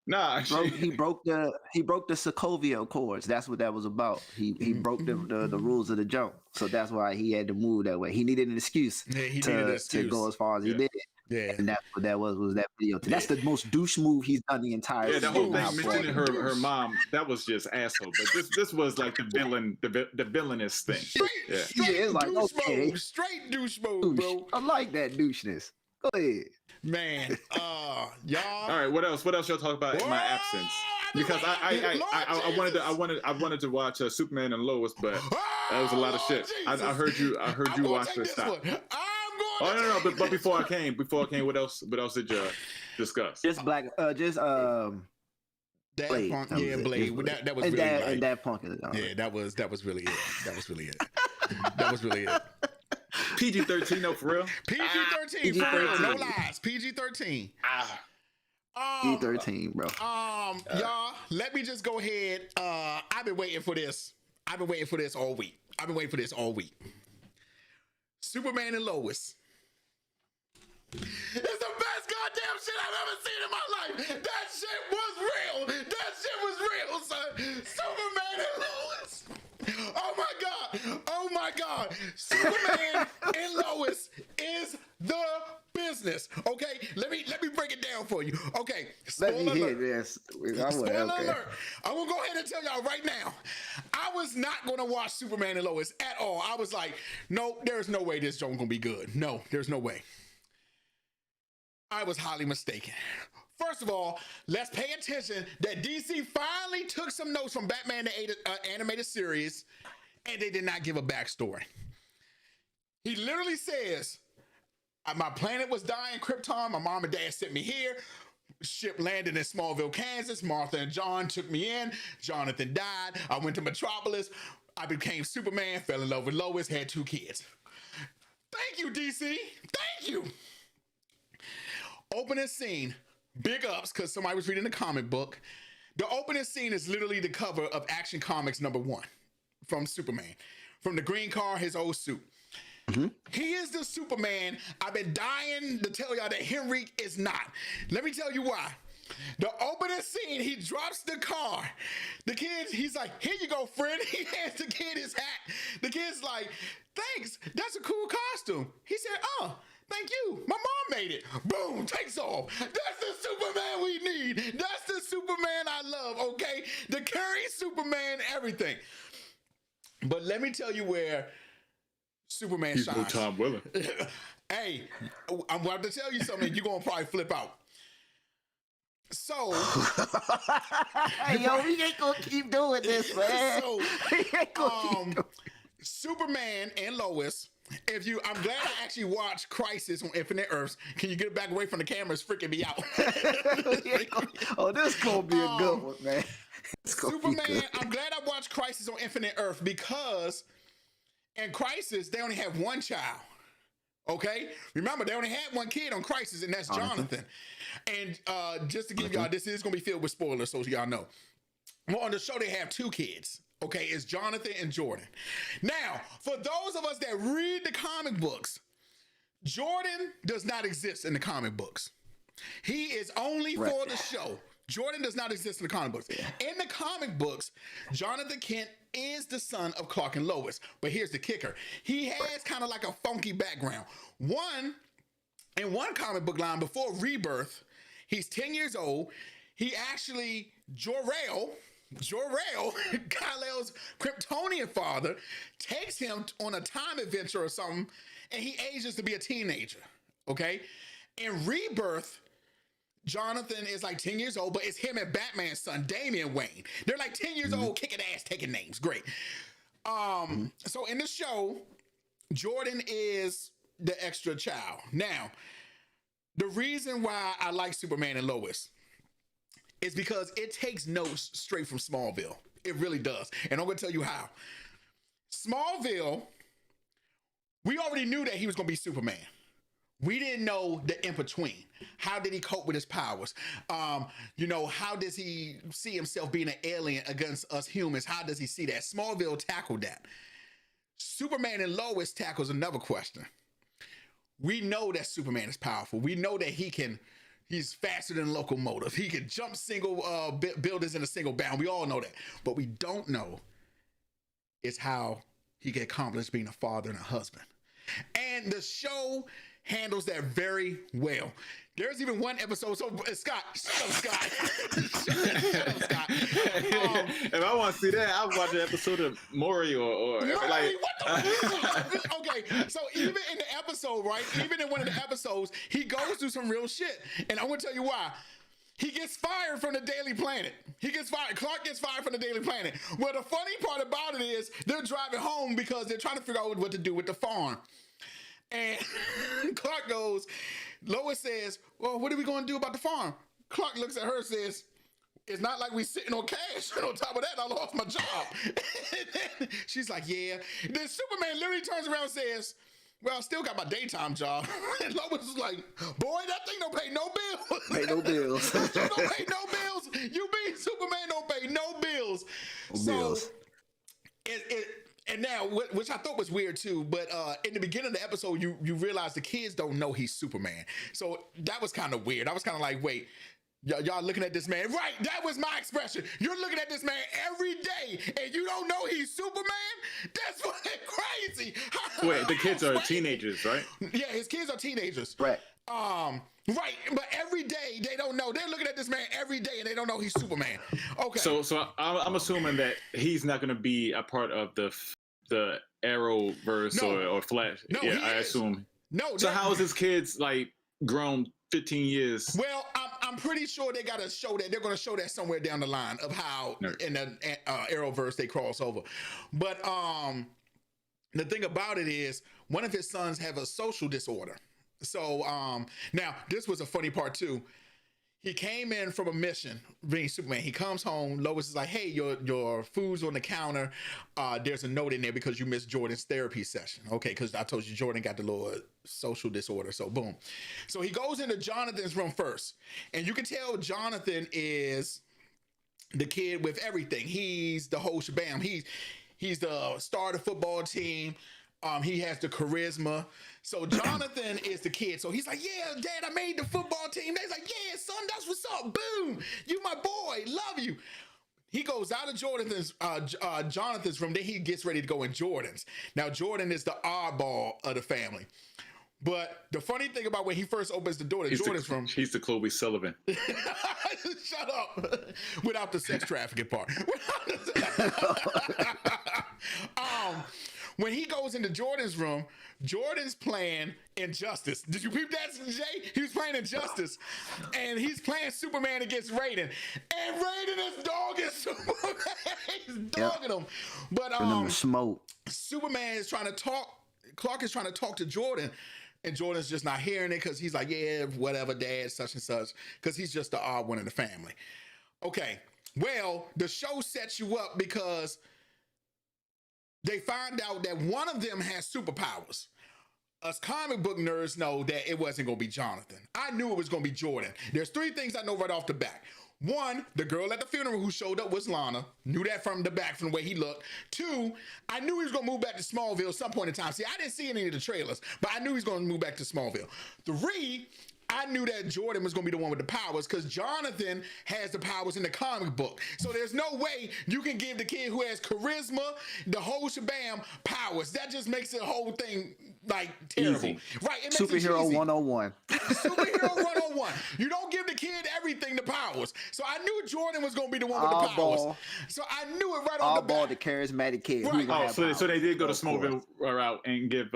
Nah, he broke the Sokovia Accords. That's what that was about. He broke the rules of the jump. So that's why he had to move that way. He needed an excuse to go as far as he did. Yeah, and that's what that was that video. That's the most douche move he's done the entire season. Yeah, the whole thing mentioning her mom, that was just asshole. But this was like the villainous thing. Straight it's like douche okay, mode, straight douche mode, bro. I like that doucheness. Go ahead, man. Y'all. All right, what else? What else y'all talk about in my absence? Because I wanted to watch Superman and Lois, but that was a lot of shit. I heard you watch this stuff. No. But before I came, what else did you discuss? Just Blerd. Blade. Blade. That was and really and that Punk is on. Yeah, that was really it. That was really it. That was really it. PG-13, no, for real. PG-13, for real, no lies. PG-13. PG-13, bro. Y'all, let me just go ahead. I've been waiting for this. All week. Superman and Lois. It's the best goddamn shit I've ever seen in my life. That shit was real, son. Superman and Lois. Oh my God. Superman and Lois is the business. Okay, let me break it down for you. Okay, spoiler alert. Spoiler alert. I'm gonna go ahead and tell y'all right now. I was not gonna watch Superman and Lois at all. I was like, no, there's no way this joke gonna be good. No, there's no way. I was highly mistaken. First of all, let's pay attention that DC finally took some notes from Batman the animated series, and they did not give a backstory. He literally says, my planet was dying, Krypton, my mom and dad sent me here, ship landed in Smallville, Kansas, Martha and John took me in, Jonathan died, I went to Metropolis, I became Superman, fell in love with Lois, had 2 kids. Thank you, DC, thank you. Opening scene, big ups, because somebody was reading the comic book. The opening scene is literally the cover of Action Comics #1 from Superman. From the green car, his old suit. Mm-hmm. He is the Superman I've been dying to tell y'all that Henry is not. Let me tell you why. The opening scene, he drops the car. The kid, he's like, here you go, friend. He hands the kid his hat. The kid's like, thanks, that's a cool costume. He said, oh, thank you. My mom made it. Boom, takes off. That's the Superman we need. That's the Superman I love, okay? The Curry Superman, everything. But let me tell you where Superman shines. He's no Tom Willing. Hey, I'm about to tell you something. You're going to probably flip out. So, yo, we ain't gonna keep doing this, man. So, Superman and Lois. I'm glad I actually watched Crisis on Infinite Earths. Can you get back away from the camera? It's freaking me out. Oh, this gonna be a good one, man. Superman. I'm glad I watched Crisis on Infinite Earth because in Crisis they only have 1 child. Okay, remember they only had 1 kid on Crisis, and that's Jonathan. And just to give y'all, this is gonna be filled with spoilers, so y'all know. Well, on the show they have 2 kids. Okay, it's Jonathan and Jordan. Now, for those of us that read the comic books, Jordan does not exist in the comic books. He is only for the show. Jordan does not exist in the comic books. In the comic books, Jonathan Kent is the son of Clark and Lois. But here's the kicker. He has kind of like a funky background. In one comic book line before Rebirth, he's 10 years old. He actually, Jor-El, Kal-El's Kryptonian father, takes him on a time adventure or something, and he ages to be a teenager, okay? In Rebirth, Jonathin is like 10 years old, but it's him and Batman's son, Damian Wayne. They're like 10 years old, kicking ass, taking names. Great. So in the show, Jordan is the extra child. Now, the reason why I like Superman and Lois is because it takes notes straight from Smallville. It really does. And I'm going to tell you how. Smallville, we already knew that he was going to be Superman. We didn't know the in-between. How did he cope with his powers? How does he see himself being an alien against us humans? How does he see that? Smallville tackled that. Superman and Lois tackles another question. We know that Superman is powerful. We know that he can He's faster than locomotive. He can jump single buildings in a single bound. We all know that. But we don't know is how he can accomplish being a father and a husband. And the show handles that very well. There's even one episode. So Scott, shut up, Scott. Shut up, Scott. If I want to see that, I'll watch an episode of Maury or like. Okay, so even in the episode, right? Even in one of the episodes, he goes through some real shit, and I'm gonna tell you why. He gets fired from the Daily Planet. He gets fired. Clark gets fired from the Daily Planet. Well, the funny part about it is they're driving home because they're trying to figure out what to do with the farm. And Clark goes, Lois says, well, what are we going to do about the farm? Clark looks at her and says, it's not like we sitting on cash. And on top of that, I lost my job. And then she's like, yeah. Then Superman literally turns around and says, well, I still got my daytime job. And Lois was like, boy, that thing don't pay no bills. Pay no bills. You don't pay no bills. You mean Superman don't pay no bills. And now, which I thought was weird too, but in the beginning of the episode, you realize the kids don't know he's Superman. So that was kind of weird. I was kind of like, wait, y'all looking at this man. Right, that was my expression. You're looking at this man every day, and you don't know he's Superman? That's fucking crazy. Wait, the kids are teenagers, right? Yeah, his kids are teenagers. Right. Right, but every day they don't know. They're looking at this man every day and they don't know he's Superman. Okay. So I'm assuming that he's not going to be a part of the Arrowverse or Flash. No, yeah, I assume. No. So how is his kids like grown 15 years? Well, I'm pretty sure they got to show that. They're going to show that somewhere down the line of how in the Arrowverse they cross over. But the thing about it is one of his sons have a social disorder. So now this was a funny part too. He came in from a mission being Superman. He comes home. Lois is like, hey, your food's on the counter. There's a note in there because you missed Jordan's therapy session. Okay, because I told you Jordan got the little social disorder. So boom. So he goes into Jonathan's room first. And you can tell Jonathan is the kid with everything. He's the whole shebang. He's the star of the football team. He has the charisma. So Jonathan is the kid. So he's like, yeah, Dad, I made the football team. They's like, yeah, son, that's what's up. Boom. You my boy. Love you. He goes out of Jonathan's room. Then he gets ready to go in Jordan's. Now, Jordan is the oddball of the family. But the funny thing about when he first opens the door to Jordan's room. He's the Chloe Sullivan. Shut up. Without the sex trafficking part. When he goes into Jordan's room, Jordan's playing Injustice. Did you peep that, Jay? He was playing Injustice. And he's playing Superman against Raiden. And Raiden is dogging Superman. He's dogging him. But smoke. Superman is trying to talk. Clark is trying to talk to Jordan. And Jordan's just not hearing it because he's like, yeah, whatever, Dad, such and such. Because he's just the odd one in the family. Okay. Well, the show sets you up because they find out that one of them has superpowers. Us comic book nerds know that it wasn't going to be Jonathan. I knew it was going to be Jordan. There's three things I know right off the bat. One, the girl at the funeral who showed up was Lana. Knew that from the back, from the way he looked. Two, I knew he was going to move back to Smallville at some point in time. See, I didn't see any of the trailers, but I knew he was going to move back to Smallville. Three, I knew that Jordan was going to be the one with the powers because Jonathan has the powers in the comic book. So there's no way you can give the kid who has charisma, the whole shabam, powers. That just makes the whole thing like terrible. Easy. Right? It makes Superhero it 101. Superhero 101. You don't give the kid everything the powers. So I knew Jordan was going to be the one with the powers. So I knew it right on the back. All-ball, the charismatic kid. Right. So they did go to Smallville route and give,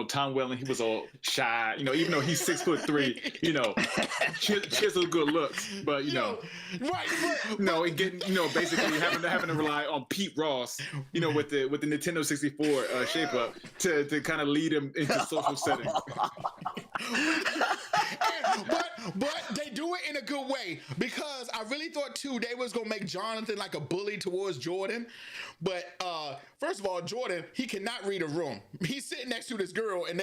Tom Welling, he was all shy, even though he's 6'3", chiseled good looks, but right, getting, basically having to rely on Pete Ross, with the Nintendo 64 shape up to kind of lead him into social settings. But they do it in a good way because I really thought too they was gonna make Jonathan like a bully towards Jordan. But first of all, Jordan, he cannot read a room. He's sitting next to this girl and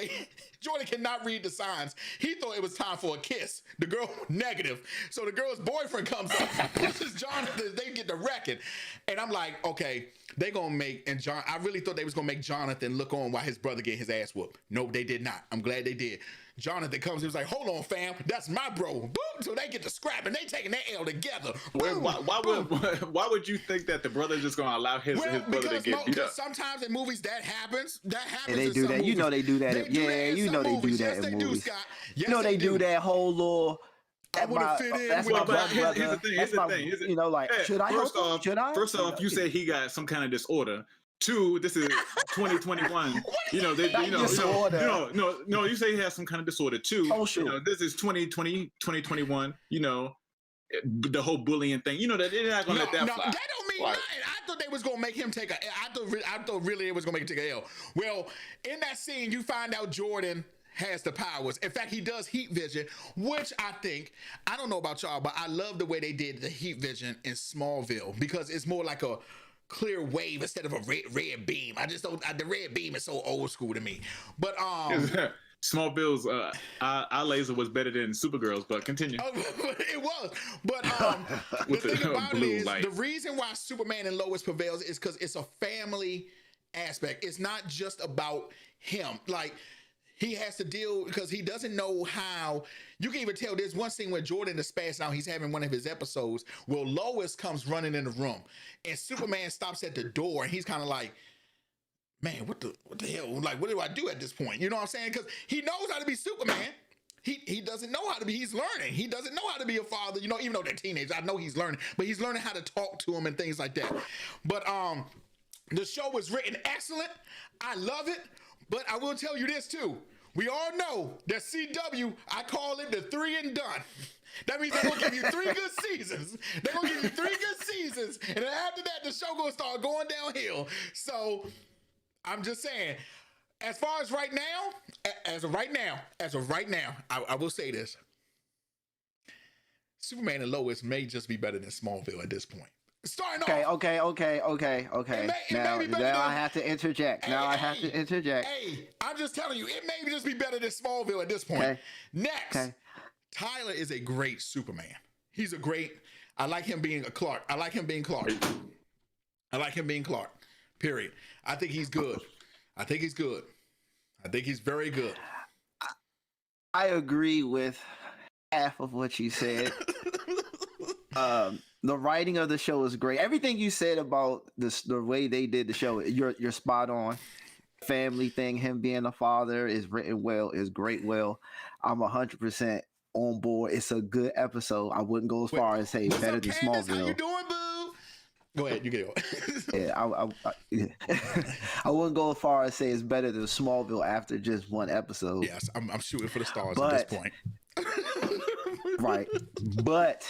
Jordan cannot read the signs. He thought it was time for a kiss. The girl negative. So the girl's boyfriend comes up. This is Jonathan. They get to wrecking. And I'm like, okay, they gonna make I really thought they was gonna make Jonathan look on while his brother get his ass whooped. Nope, they did not. I'm glad they did. Jonathan comes, he was like, hold on, fam, that's my bro. Boom. So they get to scrap and they taking that L together. Boom. Why would you think that the brother's just gonna allow his brother to get beat up? Sometimes in movies that happens. And they do that. Movies. You know they do that. You know they do that in movies. You know they do that whole little. I want to fit in. That's my brother. Here's the thing. You know, like, should I help him? Should I? First off, you say he got some kind of disorder. Two, this is 2021. You know, you say he has some kind of disorder. Two, this is 2020, 2021. You know, the whole bullying thing. You know that they're not gonna let that fly. That don't mean nothing. I thought they was gonna make him take a. I thought really it was gonna make him take a L. Well, in that scene, you find out Jordan has the powers. In fact, he does heat vision, which I don't know about y'all, but I love the way they did the heat vision in Smallville because it's more like a clear wave instead of a red beam. I just don't. The red beam is so old school to me. But Smallville's our laser was better than Supergirl's, but continue. It was, but the thing about it is the reason why Superman and Lois prevails is because it's a family aspect. It's not just about him. Like. He has to deal because he doesn't know how. You can even tell there's one scene where Jordan is passed out. He's having one of his episodes. Well, Lois comes running in the room, and Superman stops at the door, and he's kind of like, "Man, what the hell? Like, what do I do at this point?" You know what I'm saying? Because he knows how to be Superman. He doesn't know how to be. He's learning. He doesn't know how to be a father. You know, even though they're teenagers, I know he's learning, but he's learning how to talk to him and things like that. But the show was written excellent. I love it. But I will tell you this too. We all know that CW, I call it the 3 and done. That means they're going to give you 3 good seasons. They're going to give you 3 good seasons. And then after that, the show going to start going downhill. So I'm just saying, as far as right now, as of right now, I will say this. Superman and Lois may just be better than Smallville at this point. Starting off. Okay. Now I have to interject. Hey, I'm just telling you, it may just be better than Smallville at this point. Okay. Next, Tyler is a great Superman. He's a great. I like him being a Clark. I like him being Clark. Period. I think he's good. I think he's very good. I agree with half of what you said. The writing of the show is great. Everything you said about the way they did the show, you're spot on. Family thing, him being a father is written well, is great well. I'm 100% on board. It's a good episode. I wouldn't go as far as say better than Smallville. How you doing, boo? Go ahead, you get it. I wouldn't go as far as say it's better than Smallville after just one episode. Yes, I'm shooting for the stars at this point. Right, but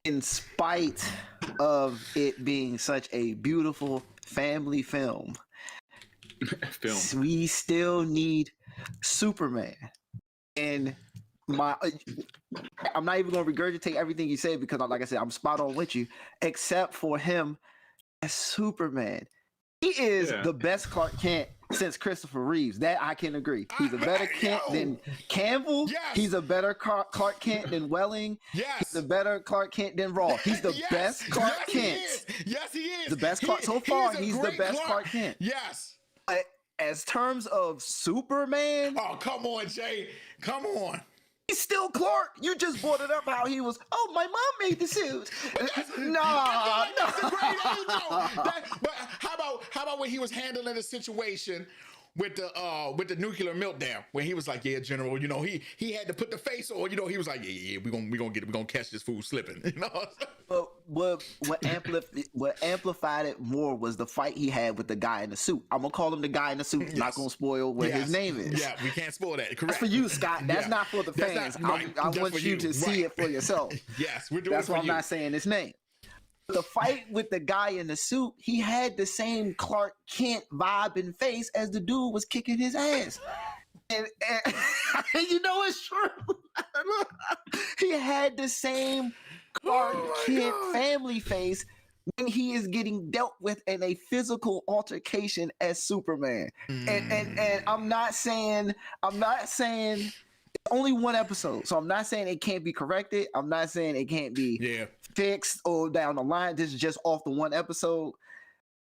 in spite of it being such a beautiful family film, we still need Superman. And I'm not even going to regurgitate everything you said because, like I said, I'm spot on with you, except for him as Superman. He is the best Clark Kent since Christopher Reeves. That I can agree. He's a better Kent than Campbell. Yes. He's a better Clark Kent than Welling. Yes. He's a better Clark Kent than Ross. He's the best Clark Kent. Yes, he is. The best Clark so far. He's the best Clark Kent. Yes. As terms of Superman. Oh, come on, Jay. Come on. He's still Clark. You just brought it up how he was. Oh, my mom made the suit. No. But how about when he was handling the situation with the nuclear meltdown, when he was like, "Yeah, General," you know, he had to put the face on. You know, he was like, "Yeah, we gonna catch this fool slipping." You know. But what amplified it more was the fight he had with the guy in the suit. I'm gonna call him the guy in the suit. Yes. Not gonna spoil what his name is. Yeah, we can't spoil that. Correct. That's for you, Scott. That's not for the fans. I want you to see it for yourself. Yes, we're doing. That's why I'm not saying his name. The fight with the guy in the suit, he had the same Clark Kent vibe and face as the dude was kicking his ass. And you know it's true. He had the same Clark Kent family face when he is getting dealt with in a physical altercation as Superman. And I'm not saying only one episode, so I'm not saying it can't be corrected. I'm not saying it can't be fixed or down the line. This is just off the one episode.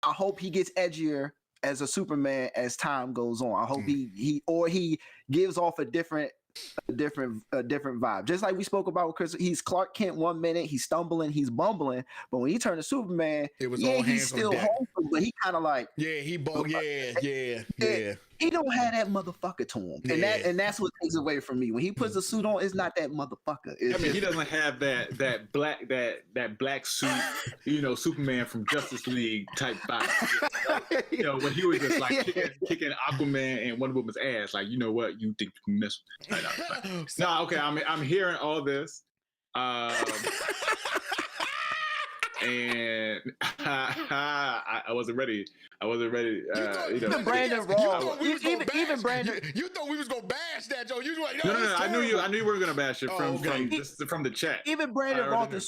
I hope he gets edgier as a Superman as time goes on. I hope he gives off a different vibe. Just like we spoke about Chris, he's Clark Kent 1 minute, he's stumbling, he's bumbling, but when he turned to Superman, it was all hands he's still on deck. Home, but he kind of like he don't have that motherfucker to him, and that's what takes away from me when he puts a suit on. It's not that motherfucker. He doesn't have that black suit, Superman from Justice League type vibe. When he was just like kicking Aquaman and Wonder Woman's ass, like, you know what, you think you can mess with me? No, okay, I'm hearing all this. And I wasn't ready. Even Brandon Raw, even Brandon. You thought we was gonna bash that, Joe? You were like, no. I knew you weren't gonna bash it from the chat. Even Brandon Roth and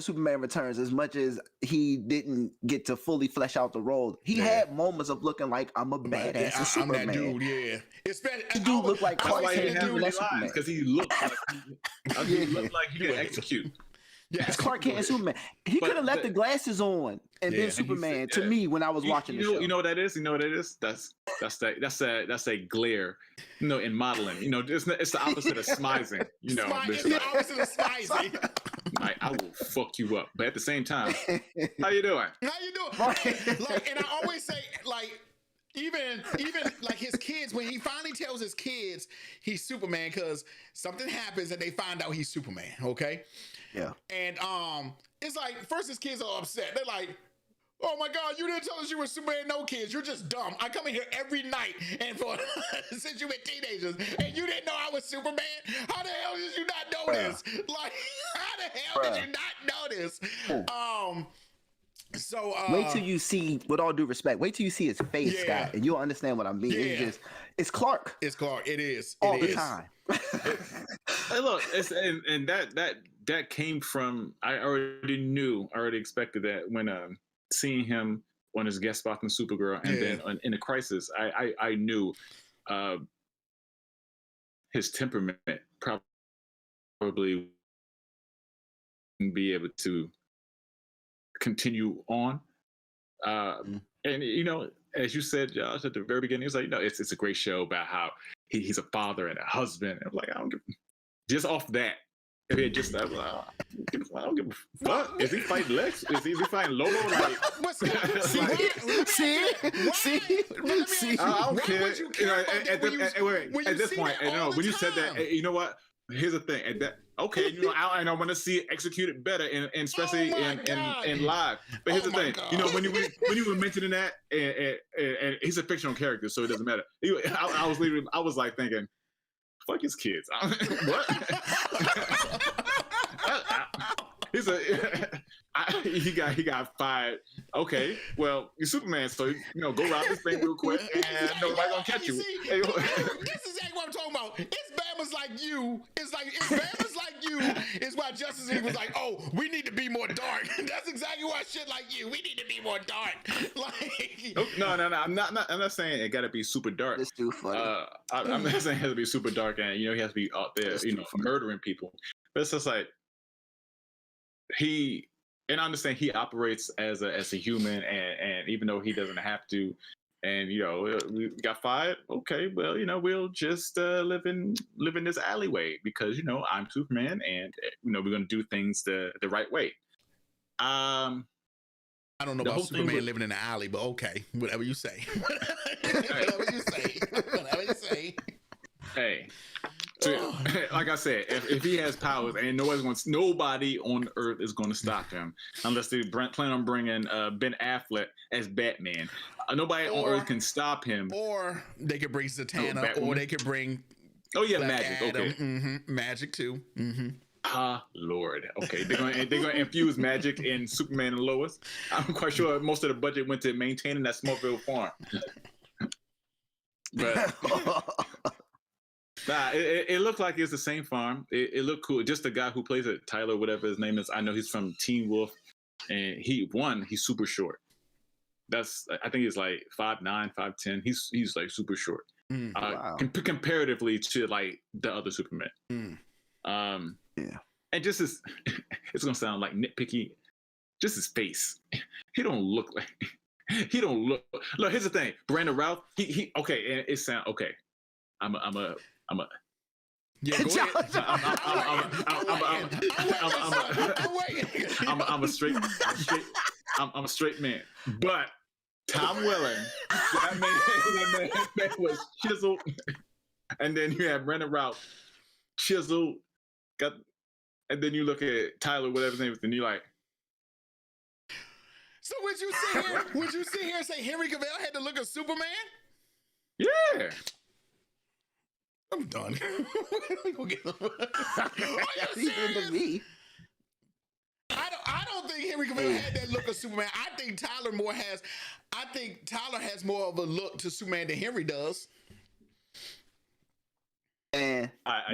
Superman Returns, as much as he didn't get to fully flesh out the role, he had moments of looking like I'm a badass Superman. I'm that dude, yeah. He do look like Clark Kent because he looked like he could execute. Yeah, it's Clark Kent and Superman. He could have left the glasses on and been Superman to me when I was watching the show. You know what that is? You know what it is? That's a glare. In modeling. It's the opposite of smizing. It's the opposite of smizing. Like, I will fuck you up, but at the same time, how you doing? And I always say, like, even like his kids, when he finally tells his kids he's Superman, because something happens and they find out he's Superman. Okay. Yeah. And it's like, first his kids are upset. They're like, oh my God, you didn't tell us you were Superman. No, kids, you're just dumb. I come in here every night and since you were teenagers, and you didn't know I was Superman. How the hell did you not know this? Like, how the hell did you not know this? So wait till you see, with all due respect, wait till you see his face, Scott, and you'll understand what I mean. It's Clark. It's Clark. It is all the time. Hey, look, and that came from, I already expected that when seeing him on his guest spot in Supergirl, and then in the Crisis, I knew his temperament probably wouldn't be able to continue on. And as you said, Josh, at the very beginning, it's like, it's a great show about how he's a father and a husband. And I'm like, I don't give, just off that. If he had just I don't give a fuck. Is he fighting Lex? Is he fighting Lobo? Like, see? I don't care. At this point, when you said that, you know what? Here's the thing. I want to see it executed better, and especially in live. But here's the thing. When you were mentioning that, and he's a fictional character, so it doesn't matter. I was like thinking, fuck his kids. What? He got fired. Okay, well, you're Superman, so go rob this thing real quick, and nobody's gonna catch you. This is exactly what I'm talking about. It's Bama's like you. It's Bama's like you. Is why Justice League was like, oh, we need to be more dark. That's exactly why shit like you. We need to be more dark. Like, no. I'm not saying it got to be super dark. It's too funny. I'm not saying it has to be super dark, and he has to be out there, murdering people. But it's just like and I understand he operates as a human, and even though he doesn't have to, and we got fired. Okay, well, we'll just live in this alleyway because I'm Superman, and we're gonna do things the right way. I don't know about Superman living in the alley, but okay, whatever you say. Whatever you say. Hey. So, like I said, if he has powers, and nobody on Earth is going to stop him unless they plan on bringing Ben Affleck as Batman. Nobody on Earth can stop him. Or they could bring Zatanna, or they could bring. Oh yeah, Magic. Adam. Okay, Magic too. Lord. Okay, they're gonna infuse Magic in Superman and Lois. I'm quite sure most of the budget went to maintaining that Smallville farm. But. Nah, it looked like it's the same farm. It looked cool. Just the guy who plays it, Tyler, whatever his name is. I know he's from Teen Wolf, and he's super short. I think he's like 5'9", 5'10". He's like super short. Wow. Comparatively to like the other Superman. Yeah. And just it's gonna sound like nitpicky. Just his face. He don't look like he don't look. Look, here's the thing. Brandon Routh. He. Okay, and it sound okay. I'm a. Yeah, go ahead. I'm a straight man. But Tom Welling, that man was chiseled, and then you have Brandon Routh, chiseled, and then you look at Tyler, whatever his name is, and you're like. So would you sit here and say Henry Cavill had the look of Superman? Yeah. I'm done. Are you Even to me. I don't think Henry Cavill had that look of Superman. I think Tyler has more of a look to Superman than Henry does. And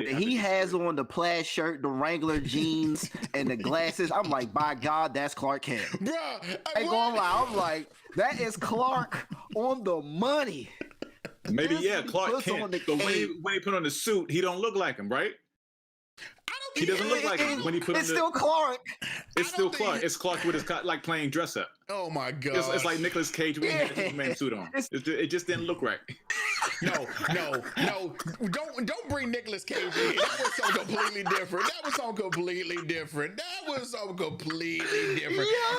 he has on the plaid shirt, the Wrangler jeans, and the glasses. I'm like, by God, that's Clark Kent. Bruh, I ain't gonna lie. I'm like, that is Clark on the money. Maybe Clark Kent. But when he put on the suit, he don't look like him, right? He doesn't look like him when he put on the. It's still Clark. It's still Clark. It's Clark with his like playing dress up. Oh my God! It's like Nicolas Cage when he had a Superman suit on. It just didn't look right. No! Don't bring Nicolas Cage in here. That was something completely different. Yeah.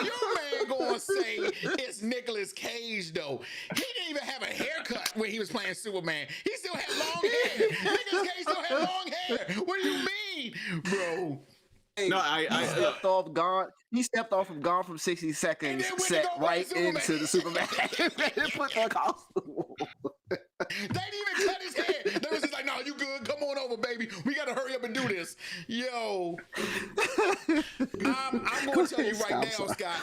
Your man gonna say it's Nicolas Cage though. He didn't even have a haircut when he was playing Superman. He still had long hair. Nicolas Cage still had long hair. What do you mean, bro? No, He stepped off from Gone from 60 Seconds, set right into the Superman. Put the costume. They didn't even cut his hair. They was just like, "No, you good? Come on over, baby. We gotta hurry up and do this." Yo, I'm gonna tell you right now, Scott.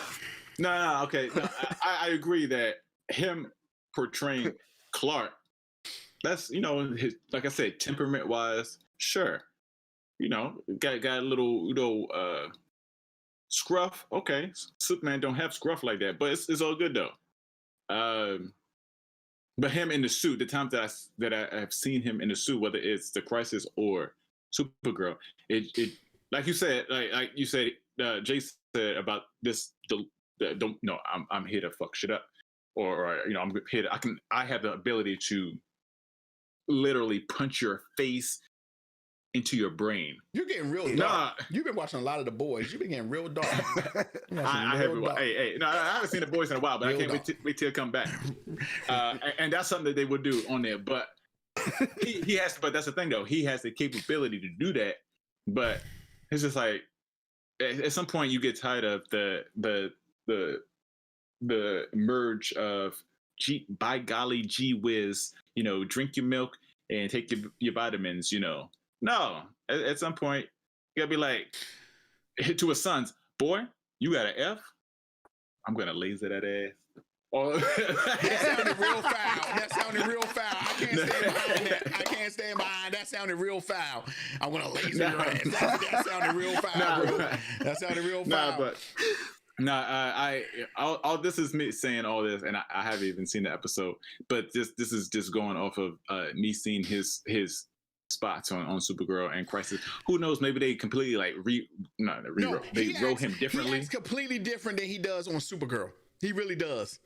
No, okay. No, I agree that him portraying Clark, that's his, like I said, temperament wise, sure. Got a little scruff. Okay, Superman don't have scruff like that, but it's all good though. But him in the suit, the times that I have seen him in the suit, whether it's the Crisis or Supergirl, it like you said, like you said, Jay said about this. I'm here to fuck shit up, or I'm here to, I have the ability to literally punch your face into your brain. You're getting real dark. Nah. You've been watching a lot of The Boys. You've been getting real dark. I haven't seen The Boys in a while, but real I can't wait till it come back. And that's something that they would do on there. But he has. But that's the thing, though. He has the capability to do that. But it's just like at some point you get tired of the merge of by golly, gee whiz. Drink your milk and take your vitamins. No, at some point, you gotta be like, to his sons, boy, you got an F? I'm gonna laser that ass. That sounded real foul. I can't stand behind that. That sounded real foul. I'm gonna laser your ass. That sounded real foul, bro. That sounded real foul. All this is me saying all this, and I haven't even seen the episode, but this is just going off of me seeing his spots on Supergirl and Crisis. Who knows? Maybe they completely they wrote him differently. He acts completely different than he does on Supergirl. He really does.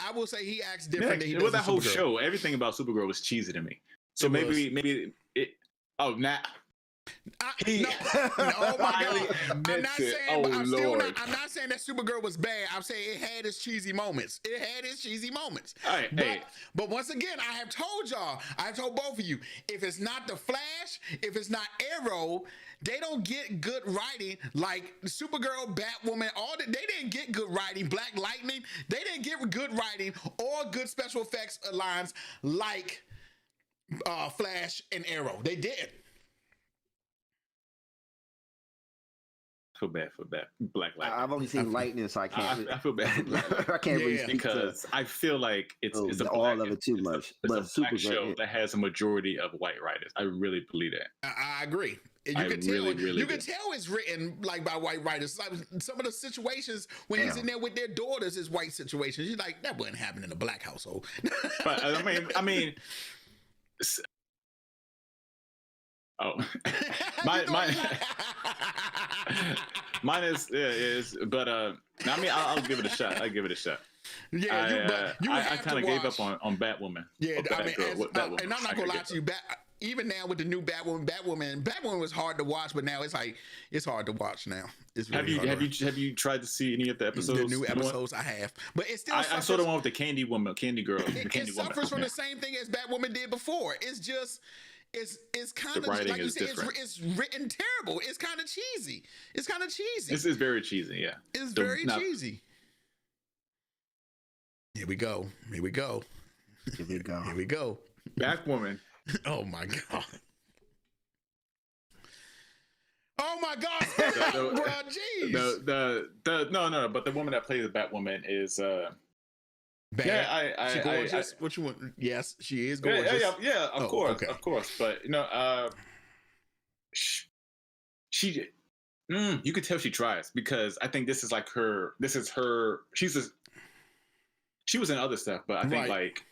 I will say he acts different than he does. With that whole Supergirl. show, everything about Supergirl was cheesy to me. So maybe it. Oh, nah. Oh my God! I'm not saying. I'm not saying that Supergirl was bad. I'm saying it had its cheesy moments. All right, but once again, I have told y'all. I have told both of you. If it's not the Flash, if it's not Arrow, they don't get good writing like Supergirl, Batwoman. They didn't get good writing. Black Lightning, they didn't get good writing or good special effects lines like Flash and Arrow. They did. I feel bad for that Black Lightning. I've only seen Lightning, so I can't. I feel bad for Black Lightning. I can't really speak because I feel like it's all of it too much. But it's a black show that has a majority of white writers. I really believe that. I agree. You can tell it's written like by white writers. Like some of the situations when he's in there with their daughters is white situations. You're like, that wouldn't happen in a black household. But I mean. Oh, mine is, but I mean, I'll give it a shot. Yeah, I kind of gave up on Batwoman. Yeah, I mean, Batwoman. And I'm not gonna lie to you, even now with the new Batwoman was hard to watch, but now it's hard to watch now. It's really have you tried to see any of the episodes? The new episodes I have, but it still. I saw the one with the Candy Girl. It suffers from the same thing as Batwoman did before. It's just. It's kind of like you said. It's written terrible. It's kind of cheesy. This is very cheesy. Yeah, it's very cheesy. Here we go. Batwoman. Oh my god. Oh my god, bro, jeez. No, but the woman that plays Batwoman is bad. Yeah, she gorgeous. What you want? Yes, she is gorgeous. Yeah, of course. But she you could tell she tries, because I think this is like her. She was in other stuff, but I think like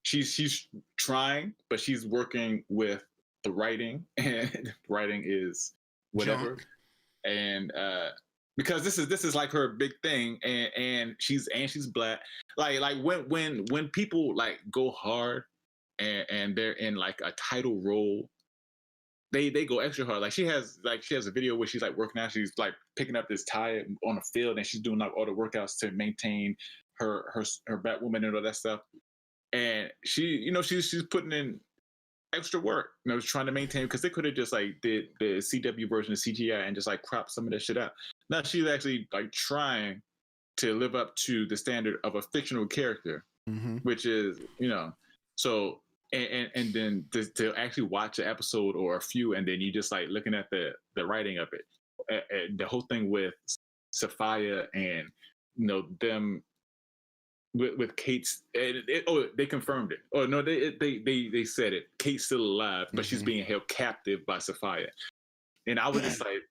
she's trying, but she's working with the writing, and writing is whatever. Junk. And because this is like her big thing, and she's Black. Like when people like go hard and they're in like a title role, they go extra hard. Like she has a video where she's like working out, she's like picking up this tire on the field, and she's doing like all the workouts to maintain her Batwoman and all that stuff. And she's putting in extra work, trying to maintain, because they could have just like did the CW version of CGI and just like crop some of that shit out. Now she's actually like trying to live up to the standard of a fictional character, which is, so and then to actually watch an episode or a few, and then you just like looking at the writing of it, the whole thing with Sophia and them with Kate's, they confirmed it. Oh no, they said it. Kate's still alive, but she's being held captive by Sophia. And I was just like,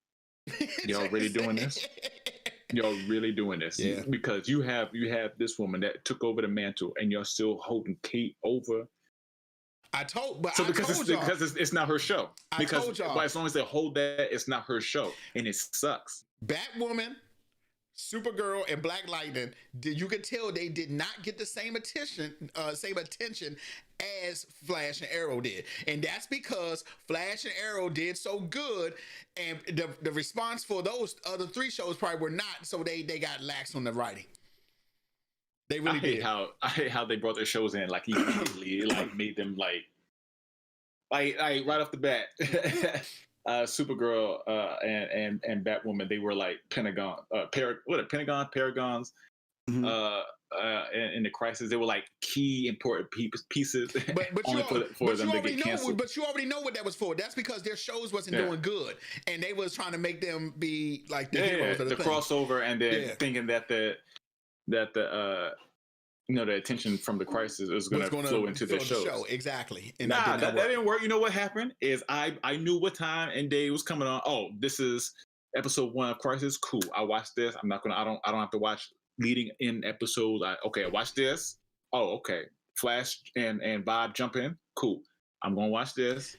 y'all really doing this? Y'all really doing this? Yeah. Because you have this woman that took over the mantle, and you're still holding Kate over. Because it's not her show. As long as they hold that, it's not her show, and it sucks. Batwoman, Supergirl, and Black Lightning, you could tell they did not get the same attention as Flash and Arrow did, and that's because Flash and Arrow did so good, and the response for those other three shows probably were not. So they got lax on the writing. They really did. I hate how they brought their shows in like immediately, like made them like right off the bat. Supergirl and Batwoman, they were like Paragons. In the Crisis, they were like key important pieces. But you already know what that was for. That's because their shows wasn't doing good, and they was trying to make them be like the heroes of the thing. Crossover, and then thinking that the the attention from the Crisis is going to flow into their shows. Exactly. And that didn't work. You know what happened is I knew what time and day was coming on. Oh, this is episode 1 of Crisis. Cool. I watched this. I don't have to watch leading in episodes. I watch this. Oh, okay. Flash and Bob jump in. Cool. I'm going to watch this.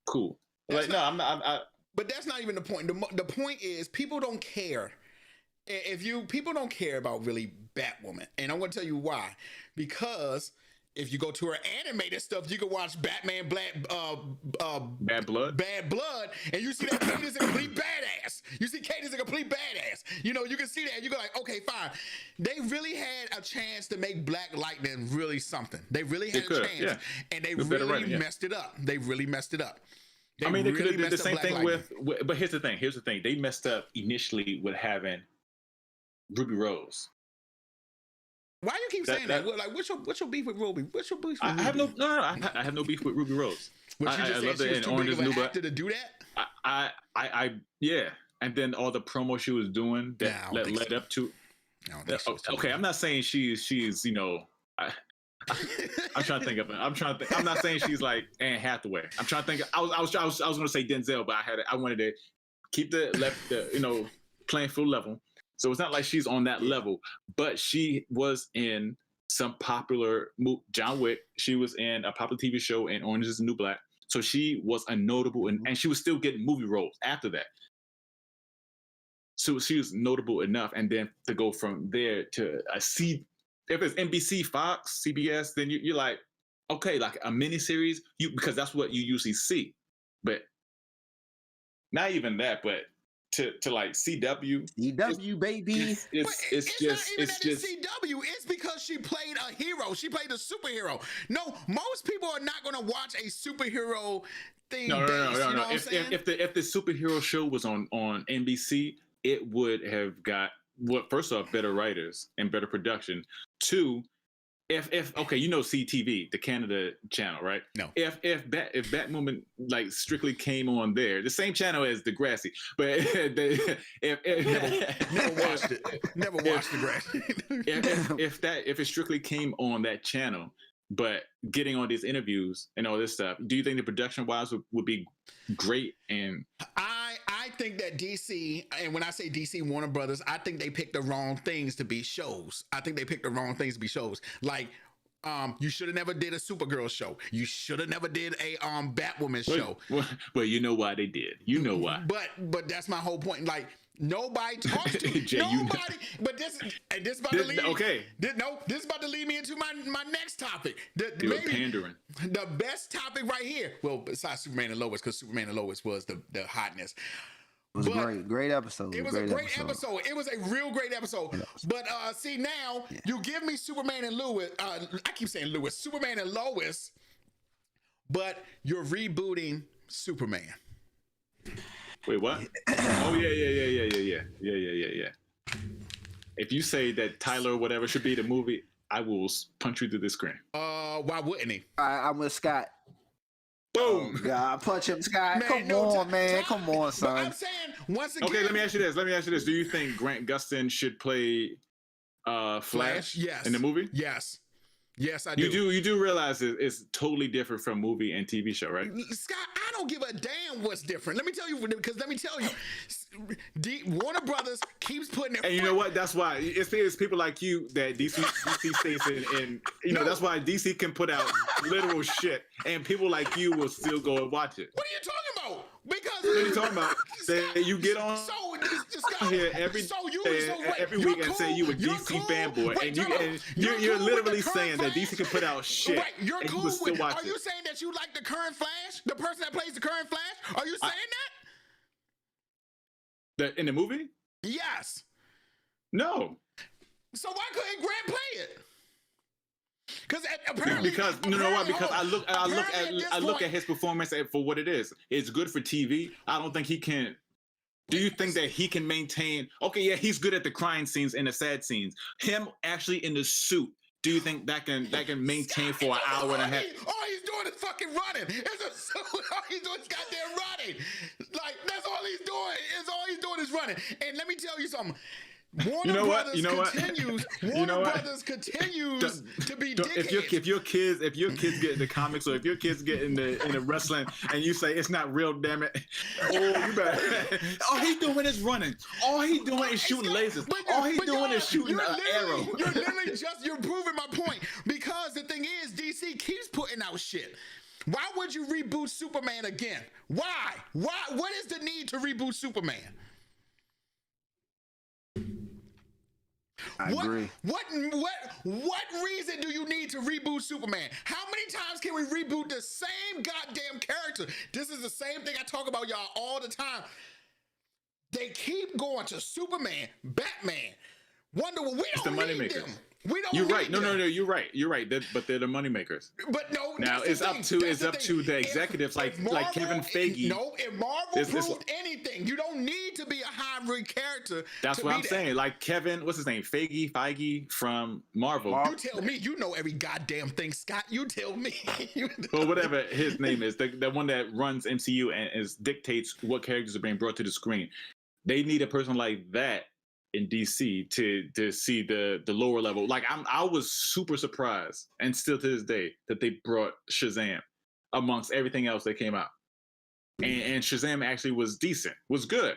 Cool. I'm not. But that's not even the point. The point is people don't care. People don't care about really Batwoman, and I'm going to tell you why. Because if you go to her animated stuff, you can watch Batman Bad Blood, and you see that Kate is a complete badass. You see Kate is a complete badass. You can see that, and you go like, okay, fine. They really had a chance to make Black Lightning really something. They really had a chance, and they really messed it up. They really messed it up. They could have did the same thing with. But here's the thing. They messed up initially with having Ruby Rose. Why you keep saying that? Like, what's your beef with Ruby? What's your beef with Ruby? I have no beef with Ruby Rose. I love that in Orange is the New Black. To do that? Yeah. And then all the promo she was doing that led up to. Okay, I'm not saying she's I'm trying to think of it. I'm not saying she's like Anne Hathaway. I'm trying to think. I was going to say Denzel, but I wanted to keep the playing field level. So it's not like she's on that level, but she was in some popular John Wick. She was in a popular TV show in Orange is the New Black. So she was a notable, and she was still getting movie roles after that. So she was notable enough, and then to go from there to if it's NBC, Fox, CBS, then you're like, okay, like a miniseries, because that's what you usually see. But not even that, but to like CW, baby. It's just CW. It's because she played a hero. She played a superhero. No, most people are not going to watch a superhero thing. No. If the superhero show was on NBC, it would have got first off, better writers and better production. Two, if okay, CTV, the Canada channel, right? No. If Batwoman like strictly came on there, the same channel as Degrassi, but never watched it. Never watched Degrassi. if it strictly came on that channel, but getting on these interviews and all this stuff, do you think the production wise would be great? And I think that DC, and when I say DC, Warner Brothers, I think they picked the wrong things to be shows. Like, you should have never did a Supergirl show. You should have never did a Batwoman show. Well, you know why they did. You know why. But that's my whole point. Like, nobody talks to Jay, nobody. But this is about to lead. Okay. This is about to lead me into my next topic. You're pandering. The best topic right here. Well, besides Superman and Lois, because Superman and Lois was the hotness. It was a great episode. It was a great episode. It was a real great episode. But see, now you give me Superman and Lois. I keep saying Lois. Superman and Lois. But you're rebooting Superman. Wait, what? Oh yeah. If you say that Tyler or whatever should be the movie, I will punch you through the screen. Why wouldn't he? I'm with Scott. Boom! Oh, God, punch him, Scott. Come on, son. But I'm saying once again. Okay, let me ask you this. Do you think Grant Gustin should play Flash? Yes. In the movie? Yes, I do. You do realize it's totally different from movie and TV show, right? Scott, I don't give a damn what's different. Let me tell you, Warner Brothers keeps putting their. And you know what? That's why it's people like you that DC stays in. That's why DC can put out literal shit, and people like you will still go and watch it. What are you talking about? Because what are you talking about? That you get on here every week and say you a DC fanboy, and you're literally saying that DC can put out shit. Right, you're cool with it. Are you it. saying that you like the current Flash, the person that plays the current Flash? Are you saying that in the movie? Yes. No. So why couldn't Grant play it? Because apparently, because I look at his performance for what it is. It's good for TV. I don't think he can. Do you think that he can maintain? Okay, yeah, he's good at the crying scenes and the sad scenes. Him actually in the suit. Do you think that can maintain for an hour and a half? All he's doing is fucking running. All he's doing is goddamn running. Like that's all he's doing. All he's doing is running. And let me tell you something. Warner Brothers continues to be dickheads. If your kids get in the comics or if your kids get in the wrestling and you say it's not real, damn it, you better. All he's doing is running. All he's doing is shooting lasers. All he's doing is shooting an arrow. You're proving my point because the thing is DC keeps putting out shit. Why would you reboot Superman again? Why? What is the need to reboot Superman? I agree. What reason do you need to reboot Superman? How many times can we reboot the same goddamn character? This is the same thing I talk about y'all all the time. They keep going to Superman, Batman, Wonder Woman. We don't need them. We don't. You're right. No. You're right. But they're the moneymakers. But no. Now it's up to the executives like Kevin Feige. No, if Marvel proved anything, you don't need to be a hybrid character. That's what I'm saying. Like Kevin, what's his name? Feige from Marvel. You tell me. You know every goddamn thing, Scott. You tell me. Well, whatever his name is, the one that runs MCU and dictates what characters are being brought to the screen. They need a person like that in DC to see the lower level. Like I was super surprised, and still to this day, that they brought Shazam amongst everything else that came out, and Shazam actually was decent, was good.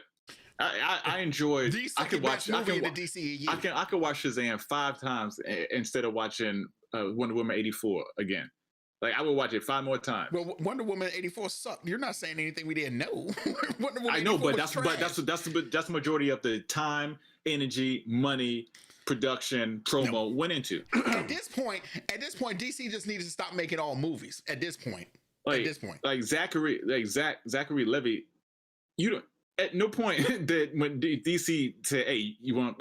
I enjoyed. I could watch Shazam 5 times instead of watching Wonder Woman 84 again. Like I would watch it 5 more times. Well, Wonder Woman 84 sucked. You're not saying anything we didn't know. I know, but that's the majority of the time, energy, money production, promo went into. At this point, DC just needed to stop making all movies. At this point, like Zachary Levi, you don't. At no point that when DC said, "Hey, we're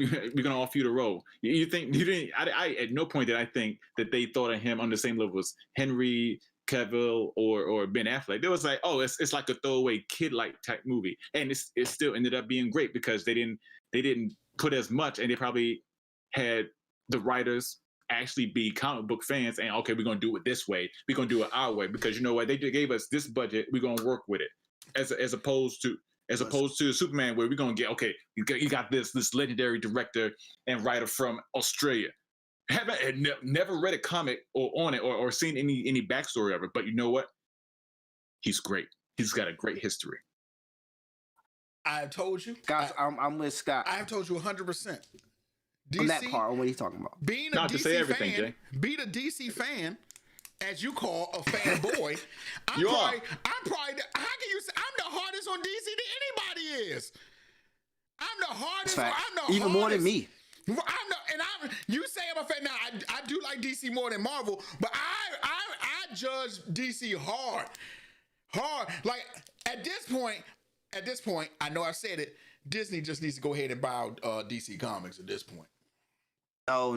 gonna offer you the role," you think you didn't. I at no point did I think that they thought of him on the same level as Henry Cavill or Ben Affleck. They was like, "Oh, it's like a throwaway kid-like type movie," and it still ended up being great because they didn't put as much, and they probably had the writers actually be comic book fans and okay, we're gonna do it this way, we're gonna do it our way because you know what, they gave us this budget, we're gonna work with it, as opposed to Superman where we're gonna get okay, you got this legendary director and writer from Australia. Haven't never read a comic or seen any backstory of it, but you know what, he's great. He's got a great history. I've told you, Scott. I'm with Scott. I've told you 100%. On that part, what are you talking about? Being a DC fan, being a DC fan, as you call a fanboy, I'm probably. How can you say I'm the hardest on DC than anybody is? I'm the hardest. Even more than me. You say I'm a fan. Now I do like DC more than Marvel, but I judge DC hard. Like at this point, I know I've said it. Disney just needs to go ahead and buy DC Comics at this point. No.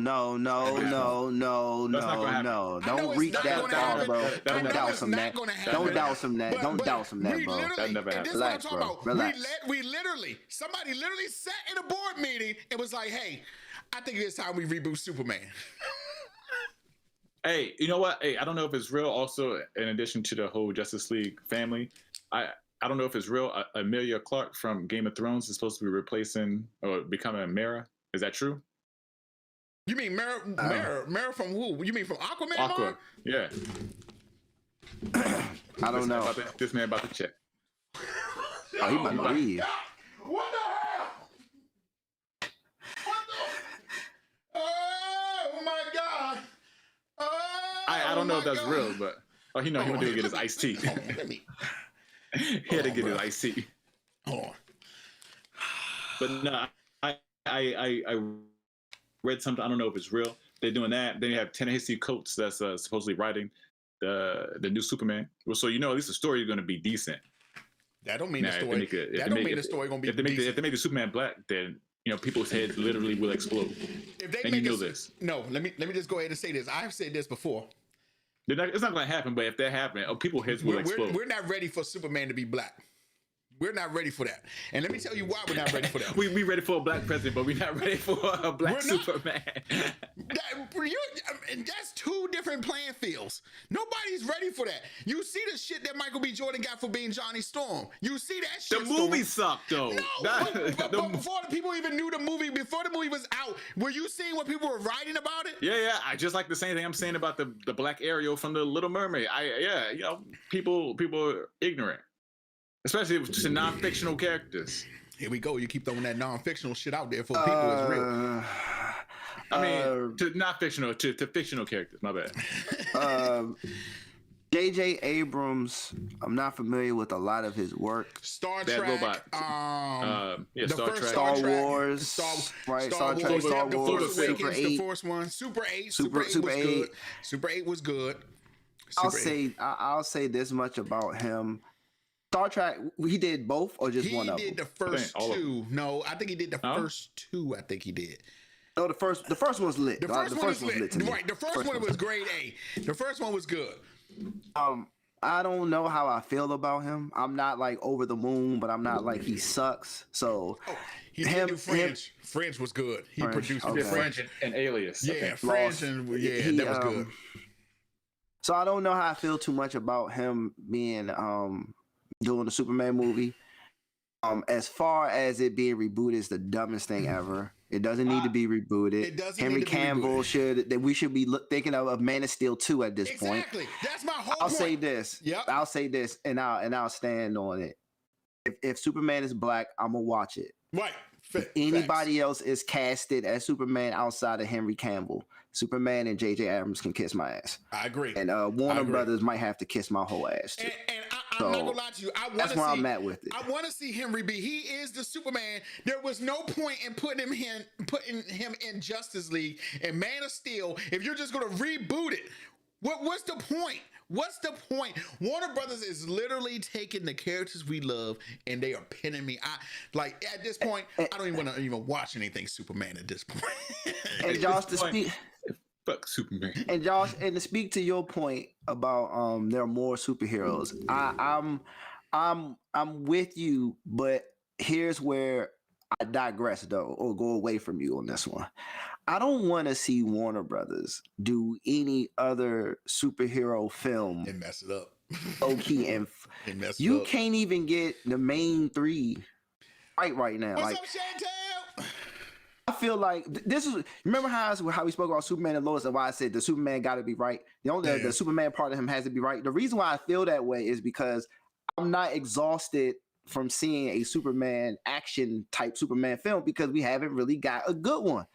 Don't reach that far, bro. Don't douse him that. Don't douse him that. Don't douse him that, bro. That never happened. Relax, bro. Relax. Somebody literally sat in a board meeting and was like, hey, I think it's time we reboot Superman. Hey, you know what? Hey, I don't know if it's real. Also, in addition to the whole Justice League family, I don't know if it's real. Emilia Clarke from Game of Thrones is supposed to be replacing or becoming a Mera. Is that true? You mean Mera from who? You mean from Aquaman? Aqua, yeah. I don't know. This man about to check. Oh, he might leave. What the hell? Oh my God! I don't know if that's real, but he went to get his iced tea. He had to get his iced tea. Hold on. But no, I read something. I don't know if it's real. They're doing that. Then you have Ta-Nehisi Coates that's supposedly writing the new Superman. Well, so at least the story is going to be decent. That don't mean the story. That don't mean the story going to be decent. If they make the Superman black, then people's heads literally will explode. If they make this, no, let me just go ahead and say this. I've said this before. It's not going to happen, but if that happens, people's heads will explode. We're not ready for Superman to be black. We're not ready for that. And let me tell you why we're not ready for that. we ready for a black president, but we're not ready for a black Superman. That's two different playing fields. Nobody's ready for that. You see the shit that Michael B. Jordan got for being Johnny Storm. You see that shit. The movie sucked, though. No, but before the people even knew the movie, before the movie was out, were you seeing what people were writing about it? Yeah. I just like the same thing I'm saying about the Black Ariel from the Little Mermaid. People are ignorant. Especially to non-fictional characters. Here we go. You keep throwing that non-fictional shit out there for people. It's real. I mean, to not fictional, to fictional characters. My bad. J.J. Abrams. I'm not familiar with a lot of his work. Star Bad Trek. Robot. Star Trek. Star Wars. Star Trek. Star Wars. Super 8. The first one. Super 8. Super 8 was good. Super 8 was good. I'll say this much about him. Star Trek, he did both or just one of them? He did the first two. No, I think he did the first two. I think he did. No, the first one's lit. The first one was lit. Right, the first one was grade A. The first one was good. I don't know how I feel about him. I'm not like over the moon, but I'm not like he sucks. So he did do Fringe. Fringe was good. He produced Fringe and Alias. Yeah, Fringe and that was good. So I don't know how I feel too much about him being doing the Superman movie. As far as it being rebooted is the dumbest thing ever. It doesn't need to be rebooted. It doesn't Henry need to be Cavill rebooted. we should be thinking of Man of Steel 2 at this point. Exactly. That's my whole I'll point. say this. Yep. I'll say this and I'll stand on it. If Superman is black, I'm gonna watch it. Right. If anybody else is casted as Superman outside of Henry Cavill, Superman and J.J. Abrams can kiss my ass. I agree. And Warner Brothers might have to kiss my whole ass too. And I'm not gonna lie to you. That's where I'm at with it. I want to see Henry B. He is the Superman. There was no point in putting him in Justice League and Man of Steel if you're just gonna reboot it. What's the point? What's the point? Warner Brothers is literally taking the characters we love and they are pinning me. At this point, I don't even want to even watch anything Superman at this point. And Josh, to speak, fuck Superman. And Josh, and to speak to your point about there are more superheroes, I'm with you, but here's where I digress though, or go away from you on this one. I don't want to see Warner Brothers do any other superhero film and mess it up. Okay, and you can't even get the main three right now. What's up, Chantel? I feel like this is. Remember how we spoke about Superman and Lois and why I said the Superman got to be right. The Superman part of him has to be right. The reason why I feel that way is because I'm not exhausted from seeing a Superman action type Superman film because we haven't really got a good one.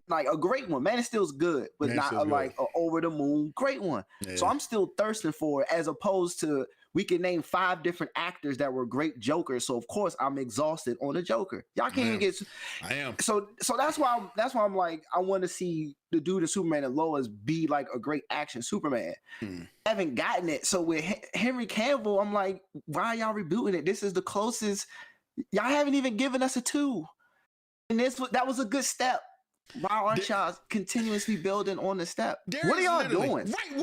Like a great one. Man of Steel's good, but not like an over the moon great one. Yeah. So I'm still thirsting for it, as opposed to we can name 5 different actors that were great Jokers. So of course I'm exhausted on the Joker. Y'all can't even get. I am. So that's why I'm like, I want to see the dude of Superman and Lois be like a great action Superman. I haven't gotten it. So with Henry Cavill, I'm like, why are y'all rebooting it? This is the closest. Y'all haven't even given us a 2, and that was a good step. Why aren't y'all continuously building on the step? What are y'all doing? Right.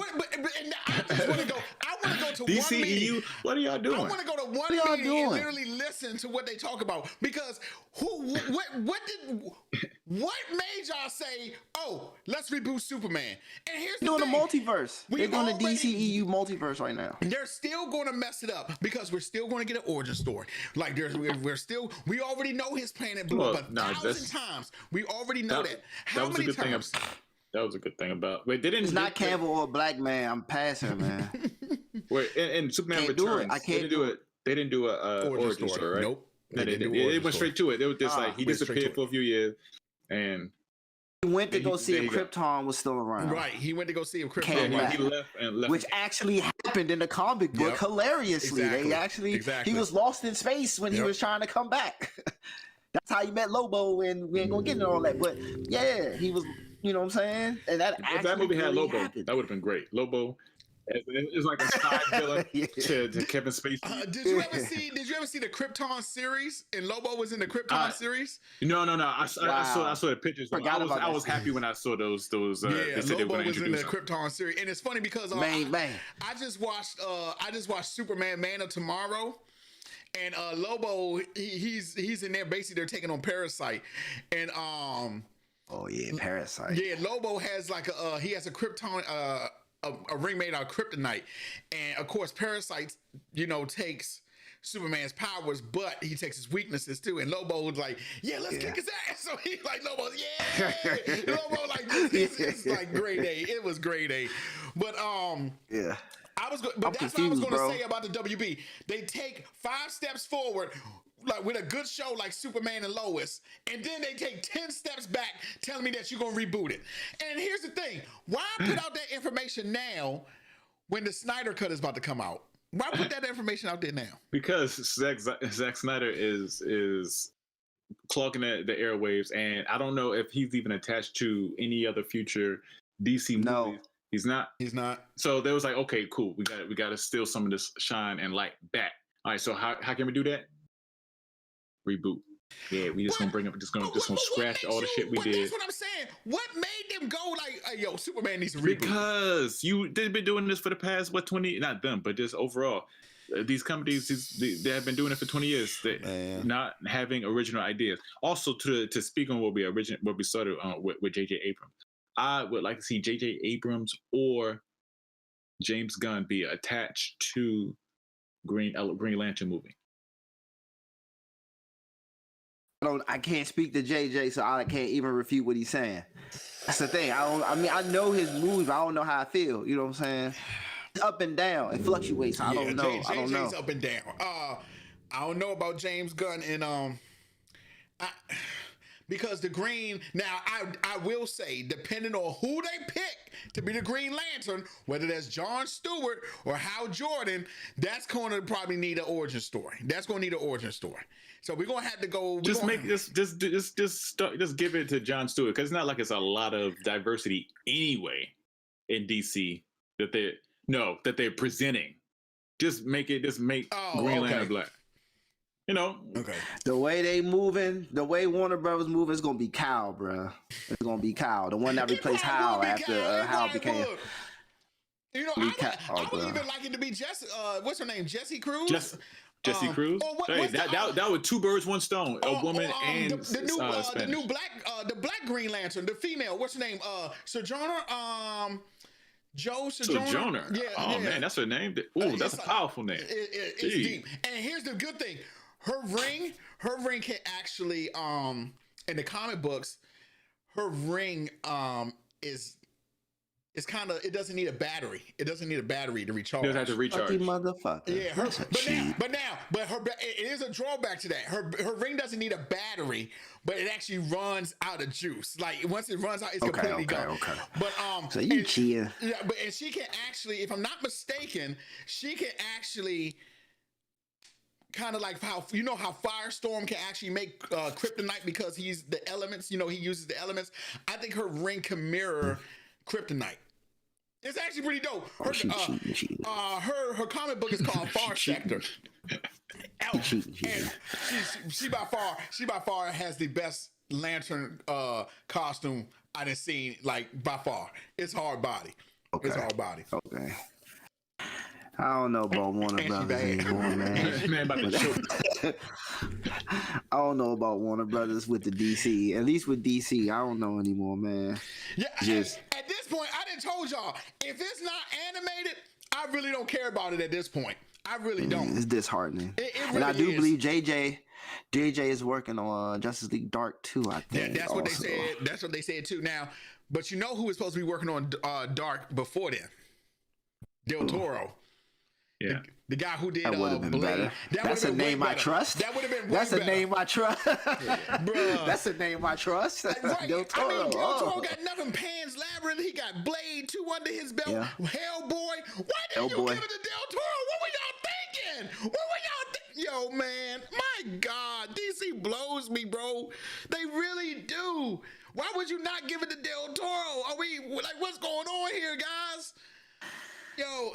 I just want to go. I want to go to DCEU, one meeting. What are y'all doing? I want to go to one meeting and literally listen to what they talk about. Because what made y'all say, oh, let's reboot Superman? And here's the thing. Doing a multiverse. They're doing the DCEU multiverse right now. They're still going to mess it up because we're still going to get an origin story. Like we already know his planet blew up 1,000 times. We already know that. How many times? That was a good thing about. Wait, they didn't. It's not Cavill or a black man. I'm passing, man. Wait, and Superman Returns. I can't do it. They didn't do a origin story, right? Nope. They went straight to it. They were just like he disappeared for a few years, and he went to go see if Krypton was still around. Right, he went to go see if Krypton. He left, which actually happened in the comic book hilariously. Exactly. He was lost in space when he was trying to come back. That's how you met Lobo, and we ain't gonna get into all that. But yeah, he was. You know what I'm saying? And if that movie had Lobo, that would have been great. Lobo is like a side villain to Kevin Spacey. Did you ever see the Krypton series? And Lobo was in the Krypton series? No. I saw the pictures. I was happy when I saw those. Lobo was in the Krypton series, and it's funny because I just watched Superman: Man of Tomorrow. And Lobo, he's in there. Basically, they're taking on Parasite, and oh yeah, Parasite. Yeah, Lobo has like he has a Krypton, a ring made out of kryptonite, and of course, Parasite, takes Superman's powers, but he takes his weaknesses too. And Lobo was like, "Yeah, let's kick his ass." So he's like, "Lobo, yeah." Lobo like it's like grade A. It was grade A, but yeah. that's what I was going to say about the WB. They take 5 steps forward, like with a good show like Superman and Lois, and then they take 10 steps back, telling me that you're going to reboot it. And here's the thing: why put out that information now when the Snyder Cut is about to come out? Why put that information out there now? Because Zack Snyder is clogging the airwaves, and I don't know if he's even attached to any other future DC movies. He's not. So they was like, okay, cool. We got to steal some of this shine and light back. All right. So how can we do that? Reboot. Yeah, we just gonna bring up, just gonna scratch all the shit we did. That's what I'm saying. What made them go like, hey, yo, Superman needs to reboot? Because they've been doing this for the past 20? Not them, but just overall. These companies, they have been doing it for 20 years. Not having original ideas. Also, to speak on what we started with J.J. Abrams. I would like to see J.J. Abrams or James Gunn be attached to Green Lantern movie. I can't speak to JJ, so I can't even refute what he's saying. That's the thing. I know his movies, but I don't know how I feel. You know what I'm saying? It's up and down. It fluctuates. I don't know. JJ's up and down. I don't know about James Gunn and because the Green. Now, I will say, depending on who they pick to be the Green Lantern, whether that's John Stewart or Hal Jordan, that's going to probably need an origin story. That's going to need an origin story. So we're gonna have to go. Just give it to John Stewart, because it's not like it's a lot of diversity anyway in DC that they're presenting. Just make Green Lantern black. You know, okay. The way they moving, the way Warner Brothers moving, it's gonna be Kyle, bro. It's gonna be Kyle, the one that replaced Hal after Hal became. You know, I would even like it to be Jesse. What's her name? Jesse Cruz. Jesse Cruz. That was two birds, one stone. A woman and the new black Green Lantern, the female. What's her name? Sojourner. Joe Sojourner. Yeah. Man, that's her name. Ooh, that's a powerful name. It's deep. And here's the good thing: her ring can actually in the comic books, her ring is. It's kind of. It doesn't need a battery. It doesn't need a battery to recharge. It doesn't have to recharge. Lucky motherfucker. Yeah, but it is a drawback to that. Her ring doesn't need a battery, but it actually runs out of juice. Like once it runs out, it's completely gone. Okay. But so you cheating? Yeah, but and she can actually, if I'm not mistaken, she can actually. Kind of like how Firestorm can actually make kryptonite because he's the elements. You know, he uses the elements. I think her ring can mirror kryptonite. It's actually pretty dope. Her comic book is called Far Sector. And she by far has the best lantern costume I done seen, like by far. It's hard body. Okay. It's hard body. Okay. I don't know about Warner Brothers anymore, man. I don't know about Warner Brothers with the DC. At least with DC, I don't know anymore, man. Yeah, at this point, I done told y'all, if it's not animated, I really don't care about it at this point. I really don't. It's disheartening. It really and I do believe JJ is working on Justice League Dark too, I think. That's what they said. That's what they said too. Now, but you know who was supposed to be working on Dark before then? Del Toro. Yeah. The guy who did that would have been Blade. better. That's a name I trust. That would have been That's better. A name I trust. Bruh. That's a name I trust. Right. Del Toro. I mean, Del Toro got nothing. Pan's Labyrinth. He got Blade 2 under his belt. Yeah. Hellboy. Why didn't you give it to Del Toro? What were y'all thinking? Yo, man. My God. DC blows me, bro. They really do. Why would you not give it to Del Toro? Are we like, what's going on here, guys? Yo,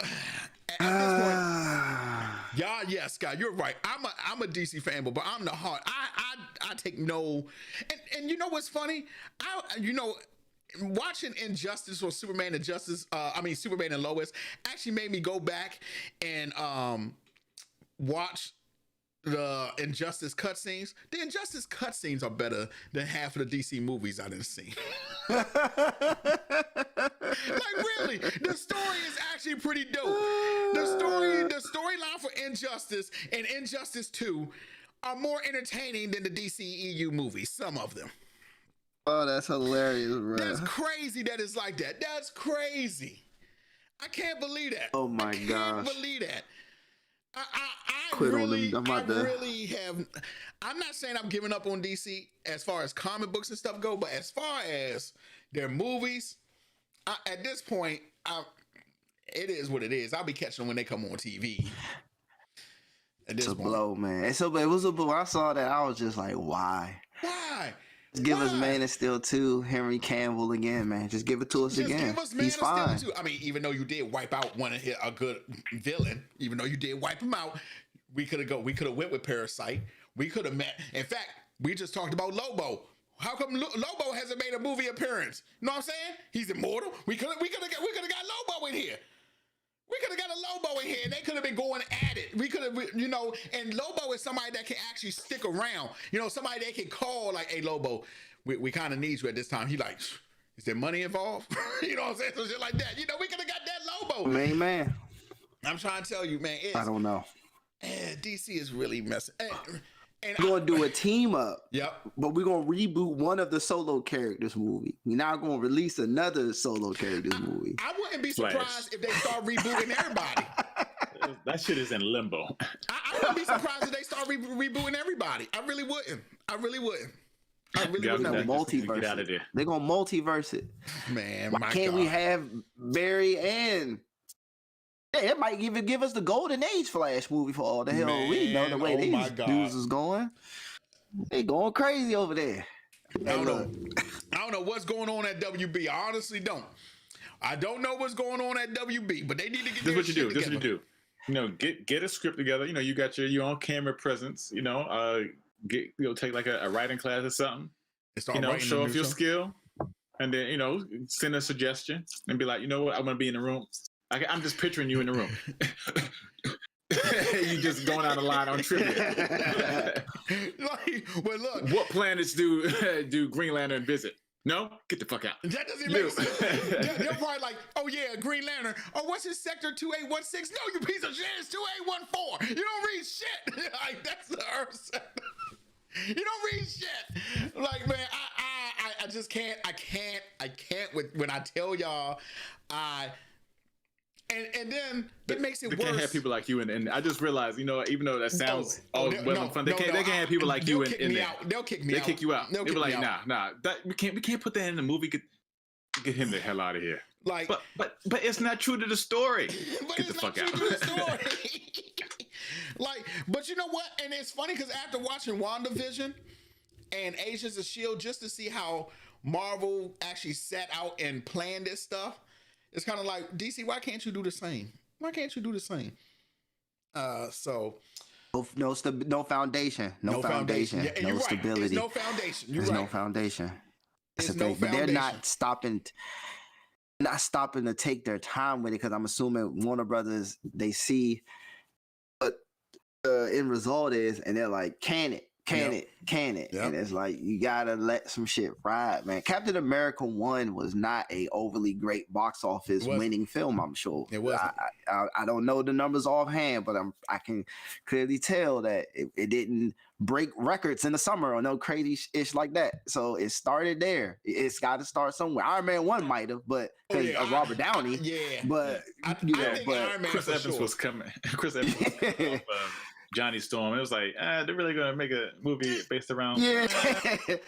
at this point, y'all, yes, Scott, you're right. I'm a DC fanboy, but I'm the heart. I take no, and you know what's funny? Watching Injustice or Superman and Superman and Lois actually made me go back and watch the Injustice cutscenes. The Injustice cutscenes are better than half of the DC movies I didn't see. Like really, the story is actually pretty dope. The storyline for Injustice and Injustice 2 are more entertaining than the DCEU movies. Some of them. Oh, that's hilarious, bro. That's crazy that it's like that. That's crazy. I can't believe that. Oh my gosh. I can't believe that. I Quit really on them. I'm not saying I'm giving up on DC as far as comic books and stuff go, but as far as their movies, at this point, it is what it is. I'll be catching them when they come on TV. It's a blow, man. It was a blow. I saw that. I was just like, why? Why? Give us Man of Steel 2, Henry Cavill again, man. Just give it to us again. Give us Man He's of fine. Steel 2. I mean, even though you did wipe out a good villain, even though you did wipe him out, we could have went with Parasite. We could have met. In fact, we just talked about Lobo. How come Lobo hasn't made a movie appearance? You know what I'm saying? He's immortal. We could have got Lobo in here. We could have got a Lobo in here, and they could have been going at it. We could have, and Lobo is somebody that can actually stick around. Somebody they can call like, "Hey, Lobo, we kind of need you at this time." He like, is there money involved? You know what I'm saying? So shit like that. We could have got that Lobo. Man. I'm trying to tell you, man. I don't know. DC is really messing. And we're going to do a team up. Yep. But we're going to reboot one of the solo characters movie. We're now going to release another solo characters movie. I wouldn't be surprised if they start rebooting everybody. That shit is in limbo. I wouldn't be surprised if they start rebooting everybody. I really wouldn't. I really They're gonna multiverse. Get out of there. They're gonna multiverse it. Man, why can't we have Barry and? Hey, it might even give us the Golden Age Flash movie for all the hell we know. The way these dudes is going, they going crazy over there. I don't know what's going on at WB. I honestly don't. I don't know what's going on at WB, but they need to get. This what you do. This what you do. You know, get a script together. You know, you got your own camera presence. You know, take like a writing class or something. You know, show off your skill, and then send a suggestion and be like, you know what, I want to be in the room. I'm just picturing you in the room. You just going out of line on trivia. Well, look. What planets do Green Lantern visit? No? Get the fuck out. That doesn't make sense. They're probably like, oh yeah, Green Lantern. Oh, what's his sector 2816? No, you piece of shit, it's 2814. You don't read shit. Like, that's the Earth sector. You don't read shit. Like, man, I just can't. I can't when I tell y'all, and then it makes it worse. They can't have people like you, and I just realized, even though that sounds fun, they can't have people like you in there. They'll kick me out. They'll kick you out. They'll be like, nah, we can't put that in the movie. Get him the hell out of here. Like, but it's not true to the story. Get the fuck out. Like, but you know what? And it's funny because after watching WandaVision and Agents of S.H.I.E.L.D., just to see how Marvel actually sat out and planned this stuff, it's kind of like, DC, why can't you do the same? Why can't you do the same? No foundation. No foundation. Yeah, no stability. There's no foundation. There's no foundation. That's the thing. But they're not stopping to take their time with it, because I'm assuming Warner Brothers, they see what the end result is, and they're like, can it? Yep. And it's like, you gotta let some shit ride, man. Captain America 1 was not a overly great box office winning film, I'm sure. It wasn't. I don't know the numbers offhand, but I can clearly tell that it didn't break records in the summer or no crazy ish like that. So it started there. It's got to start somewhere. Iron Man 1 might have, but because of Robert Downey. But I think Iron Man Chris Evans was coming. Chris Evans was coming. Johnny Storm. It was like, they're really gonna make a movie based around. Okay.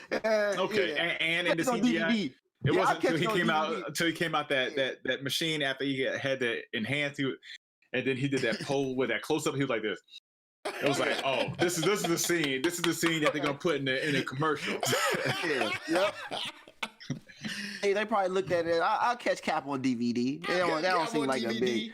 And in the CGI. It wasn't until he came out that machine after he had the enhanced, and then he did that pole with that close up. He was like this. It was like, oh, this is the scene. This is the scene that they're gonna put in a commercial. Yep. Hey, they probably looked at it. I'll catch Cap on DVD. That don't seem like DVD.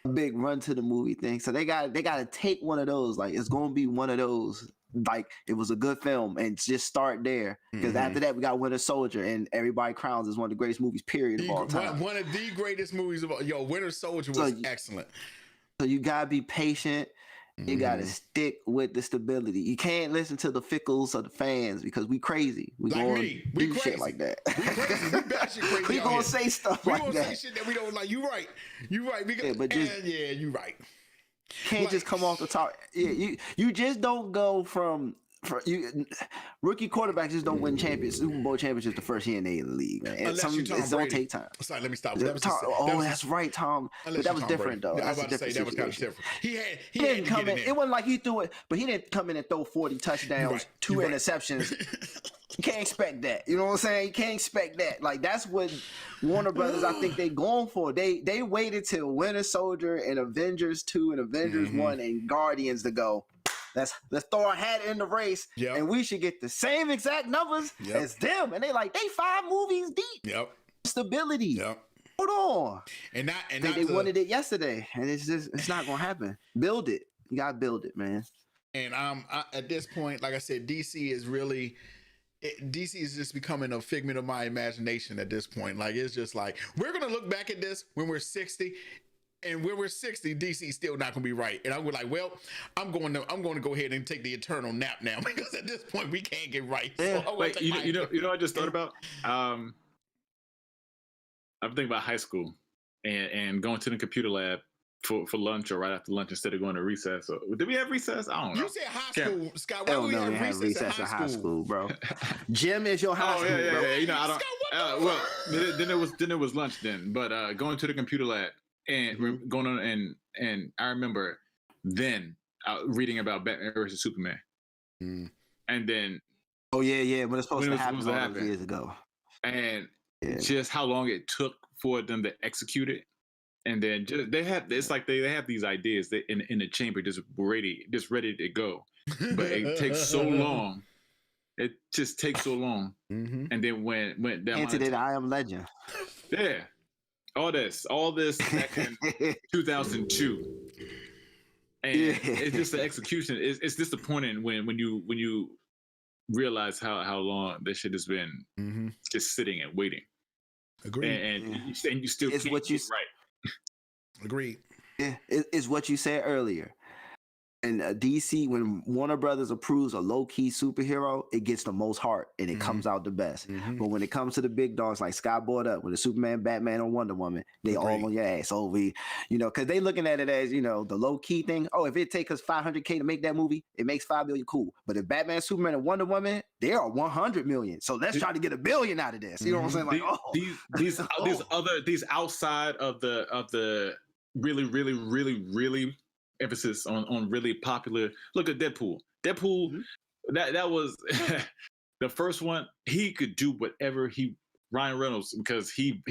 a big run to the movie thing. So they got to take one of those. Like, it's gonna be one of those. Like, it was a good film, and just start there, because after that we got Winter Soldier, and everybody crowns as one of the greatest movies period of all time. One of the greatest movies of all. Winter Soldier was excellent. So you gotta be patient. You gotta stick with the stability. You can't listen to the fickles of the fans, because we crazy. We like gonna do shit like that. We crazy. We batshit crazy. We gonna say stuff like that. We gonna say shit that we don't like. You right. Because, you right. Can't just come off the top. Yeah, you just don't go from rookie quarterbacks just don't win Super Bowl championships the first year in the league, man. It's don't take time. Sorry, let me stop. That's right, Tom. But that was different, though. I was about to say that was kind of different. He didn't come in. It wasn't like he threw it, but he didn't come in and throw 40 touchdowns, 2 interceptions. You can't expect that. You know what I'm saying? You can't expect that. Like, that's what Warner Brothers, I think they going for. They waited till Winter Soldier and Avengers 2 and Avengers 1 and Guardians to go, let's throw our hat in the race, and we should get the same exact numbers as them. And they 5 movies deep. Yep. Stability. Yep. Hold on. And they wanted it yesterday, and it's not gonna happen. Build it. You gotta build it, man. And at this point, like I said, DC is just becoming a figment of my imagination at this point. Like, it's just like, we're gonna look back at this when we're 60. And when we're 60, DC's still not gonna be right. And I'm like, well, I'm going to go ahead and take the eternal nap now, because at this point we can't get right. Yeah. So wait, you know what I just thought about? I'm thinking about high school and going to the computer lab for lunch, or right after lunch, instead of going to recess. Did we have recess? I don't know. You said high school, Scott. Why do we have recess in high school, bro? Gym is your high school, bro. Yeah. You know, I don't. Well, then it was lunch then. But going to the computer lab. And going on, and I remember then reading about Batman versus Superman, and then Oh yeah, when it's supposed to happen all those years ago, and just how long it took for them to execute it, and then just it's like they have these ideas that in the chamber just ready to go, but it takes so long. It just takes so long, and then went down. Hinted at I Am Legend. Yeah, all this back in 2002. And it's just the execution. It's disappointing when you realize how long this shit has been just sitting and waiting. Agreed. And you still it's can't what you get right. Agreed. Yeah, it's what you said earlier. And DC, when Warner Brothers approves a low-key superhero, it gets the most heart and it comes out the best. But when it comes to the big dogs, like Scott brought up, with the Superman, Batman, or Wonder Woman, they all on your ass. So because they looking at it as, the low-key thing. Oh, if it takes us $500K to make that movie, it makes $5 million, cool. But if Batman, Superman, and Wonder Woman, they are $100 million. So let's try to get $1 billion out of this. You know what I'm saying? Like, these outside of the really, really, really, really emphasis on really popular. Look at Deadpool. That was the first one. He could do whatever Ryan Reynolds, because he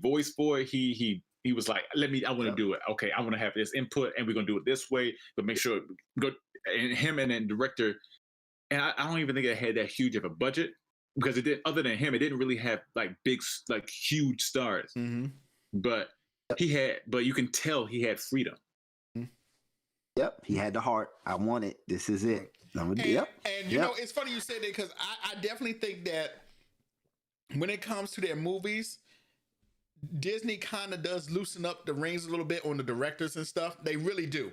voiced for it. He was like, I want to do it. Okay, I want to have this input, and we're gonna do it this way, but make sure go. And him and then director, and I don't even think it had that huge of a budget, because it did. Other than him, it didn't really have like huge stars. But you can tell he had freedom. Yep, he had the heart. I want it. This is it. And you know, it's funny you said that, because I definitely think that when it comes to their movies, Disney kind of does loosen up the reins a little bit on the directors and stuff. They really do.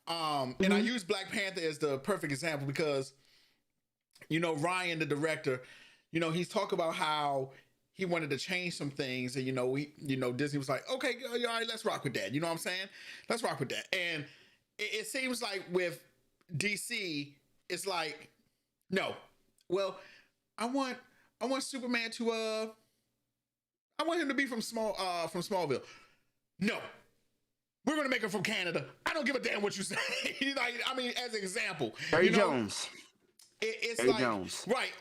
And I use Black Panther as the perfect example, because Ryan, the director, he's talking about how he wanted to change some things, and Disney was like, okay, all right, let's rock with that. You know what I'm saying? Let's rock with that. And it seems like with DC, it's like, no. Well, I want Superman to I want him to be from Smallville. No. We're gonna make him from Canada. I don't give a damn what you say. As an example. Barry Jones. It's Barry like Jones. Right.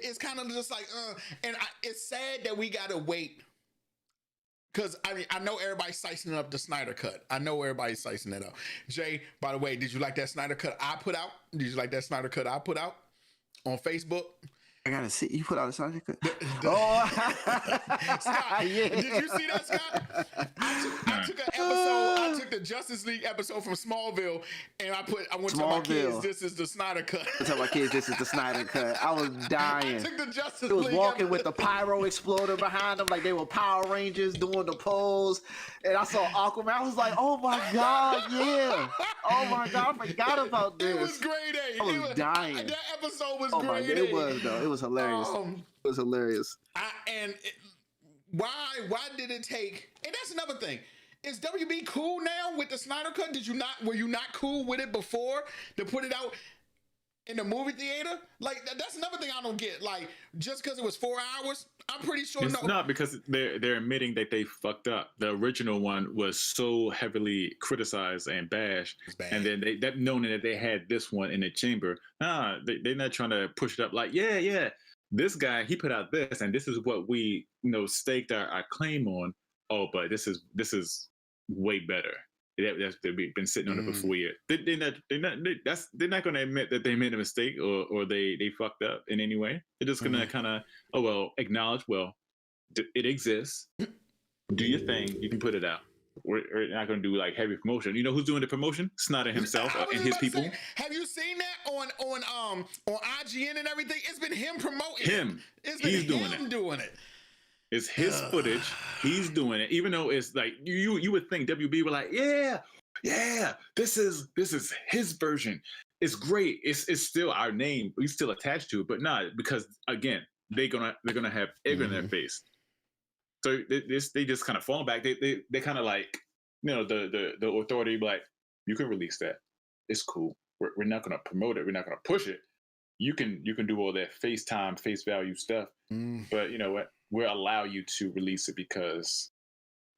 It's kind of just like and it's sad that we gotta wait. Because, I know everybody's slicing up the Snyder Cut. I know everybody's slicing it up. Jay, by the way, did you like that Snyder Cut I put out? Did you like that Snyder Cut I put out on Facebook? I gotta see. You put out a Snyder Cut? Scott, yeah. Did you see that, Scott? I took an episode. I took the Justice League episode from Smallville, and I went to my kids, this is the Snyder Cut. I tell my kids, this is the Snyder Cut. I was dying. I took the Justice League. It was walking with the pyro exploder behind them, like they were Power Rangers doing the pose. And I saw Aquaman. I was like, oh my God, yeah. Oh my God, I forgot about this. It was grade A. I was dying. That episode was grade A. It was, though. It was hilarious. It was hilarious. Why did it take? And that's another thing. Is WB cool now with the Snyder Cut? Were you not cool with it before to put it out in the movie theater? Like, that's another thing I don't get. Like, just because it was 4 hours, I'm pretty sure it's not, because they're admitting that they fucked up. The original one was so heavily criticized and bashed, and then that knowing that they had this one in the chamber, they're not trying to push it up. Like, yeah, this guy, he put out this, and this is what we staked our claim on. Oh, but this is way better. They've been sitting on it for 4 years. They're not going to admit that they made a mistake or they fucked up in any way. They're just going to kind of acknowledge, it exists. Do your thing. You can put it out. We're not going to do like heavy promotion. You know who's doing the promotion? Snyder himself and his people. Have you seen that on IGN and everything? It's been him promoting. He's doing it. It's his footage. He's doing it, even though it's like you would think WB were like, yeah, this is his version. It's great. It's still our name. We still attached to it, but not because again they're gonna have egg in their face. So they just kind of fall back. They kind of like the authority like, you can release that. It's cool. We're not gonna promote it. We're not gonna push it. You can do all that FaceTime, face value stuff, but you know what? We'll allow you to release it because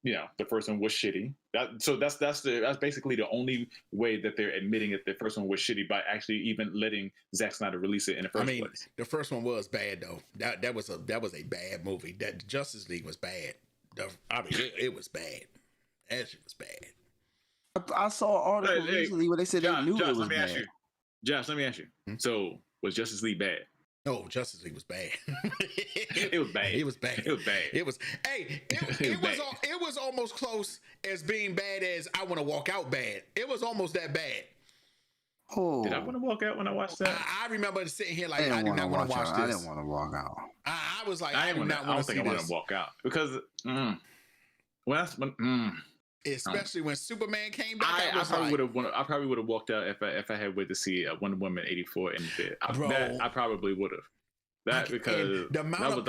the first one was shitty. That's basically the only way that they're admitting that the first one was shitty, by actually even letting Zack Snyder release it in the first place. The first one was bad though. That was a bad movie. That Justice League was bad. It was bad. That shit was bad. I saw an article recently where they said they knew it was bad. Josh, let me ask you. So was Justice League bad? No, Justice League was bad. It was bad. It was bad. It was bad. It was. Hey, it was almost close as being bad as I Want to Walk Out bad. It was almost that bad. Oh, did I want to walk out when I watched that? I remember sitting here like I did not want to watch this. I didn't want to walk out. I was like, I don't think I want to walk out because especially when Superman came back. I probably would have walked out if I had waited to see Wonder Woman 84 in the bed. I probably would have. That because that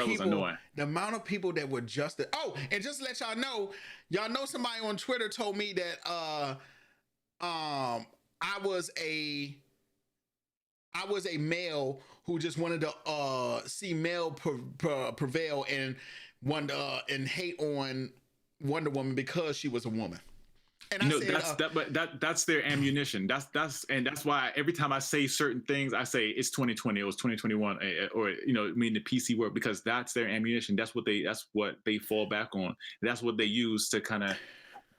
was annoying. The amount of people that were just and just to let y'all know somebody on Twitter told me that I was a male who just wanted to see male prevail and and hate on Wonder Woman because she was a woman. And I said, that's their ammunition. That's why every time I say certain things, I say it's 2020, it was 2021, or the PC world, because that's their ammunition. That's what they fall back on. That's what they use to kind of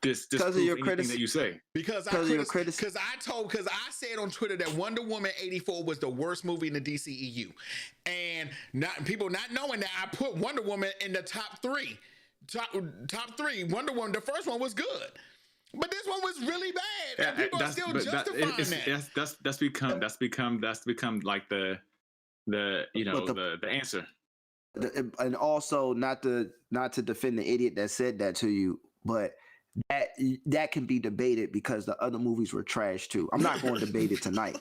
disprove anything that you say. Because I said on Twitter that Wonder Woman 84 was the worst movie in the DCEU, and people not knowing that I put Wonder Woman in the top three. Top three. Wonder Woman, the first one was good, but this one was really bad. And people are still justifying that. That's become like the answer. And also not to defend the idiot that said that to you, but that can be debated because the other movies were trash too. I'm not going to debate it tonight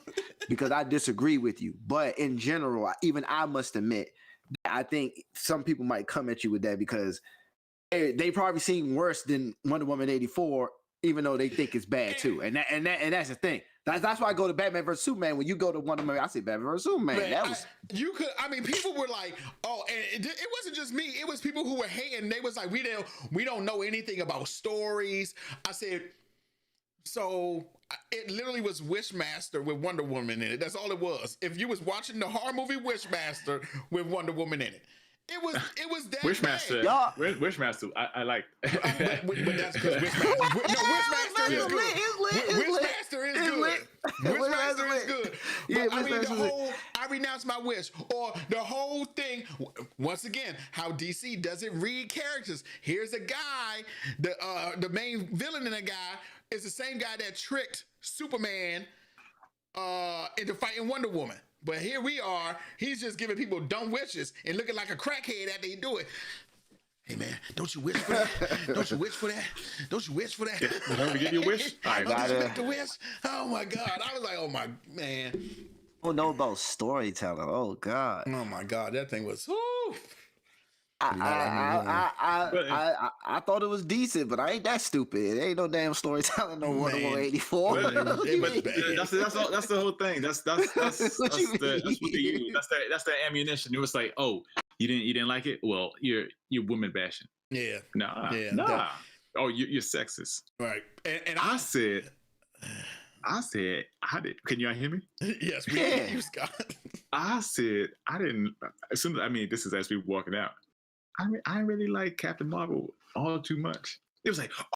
because I disagree with you. But in general, even I must admit, I think some people might come at you with that because they probably seen worse than Wonder Woman 84, even though they think it's bad too. And that's the thing. That's why I go to Batman vs Superman. When you go to Wonder Woman, I say Batman vs Superman. People were like, oh, and it wasn't just me. It was people who were hating. They was like, we don't know anything about stories. I said, so it literally was Wishmaster with Wonder Woman in it. That's all it was. If you was watching the horror movie Wishmaster with Wonder Woman in it. It was that Wishmaster. Wishmaster, I like. But that's because Wishmaster is good. Wishmaster is good. Wishmaster is good. But I renounce my wish. Or the whole thing. Once again, how DC doesn't read characters. Here's a guy. The main villain in the guy is the same guy that tricked Superman into fighting Wonder Woman. But here we are. He's just giving people dumb wishes and looking like a crackhead after he do it. Hey man, don't you wish for that? Don't you wish for that? Don't you wish for that? Don't forget your wish. I got to wish. Oh my God! I was like, oh my man. I don't know about storytelling. Oh God. Oh my God, that thing was. Whoo. I thought it was decent, but I ain't that stupid. It ain't no damn storytelling no Wonder Woman 84. That's the whole thing. That's what they use. That's that ammunition. It was like, oh, you didn't like it? Well, you're woman bashing. Yeah. Nah. Oh, you're sexist. Right. And I said, I did. Can y'all hear me? Yes, we can hear you, Scott. I said, I didn't. This is as we walking out. I really like Captain Marvel all too much. It was like,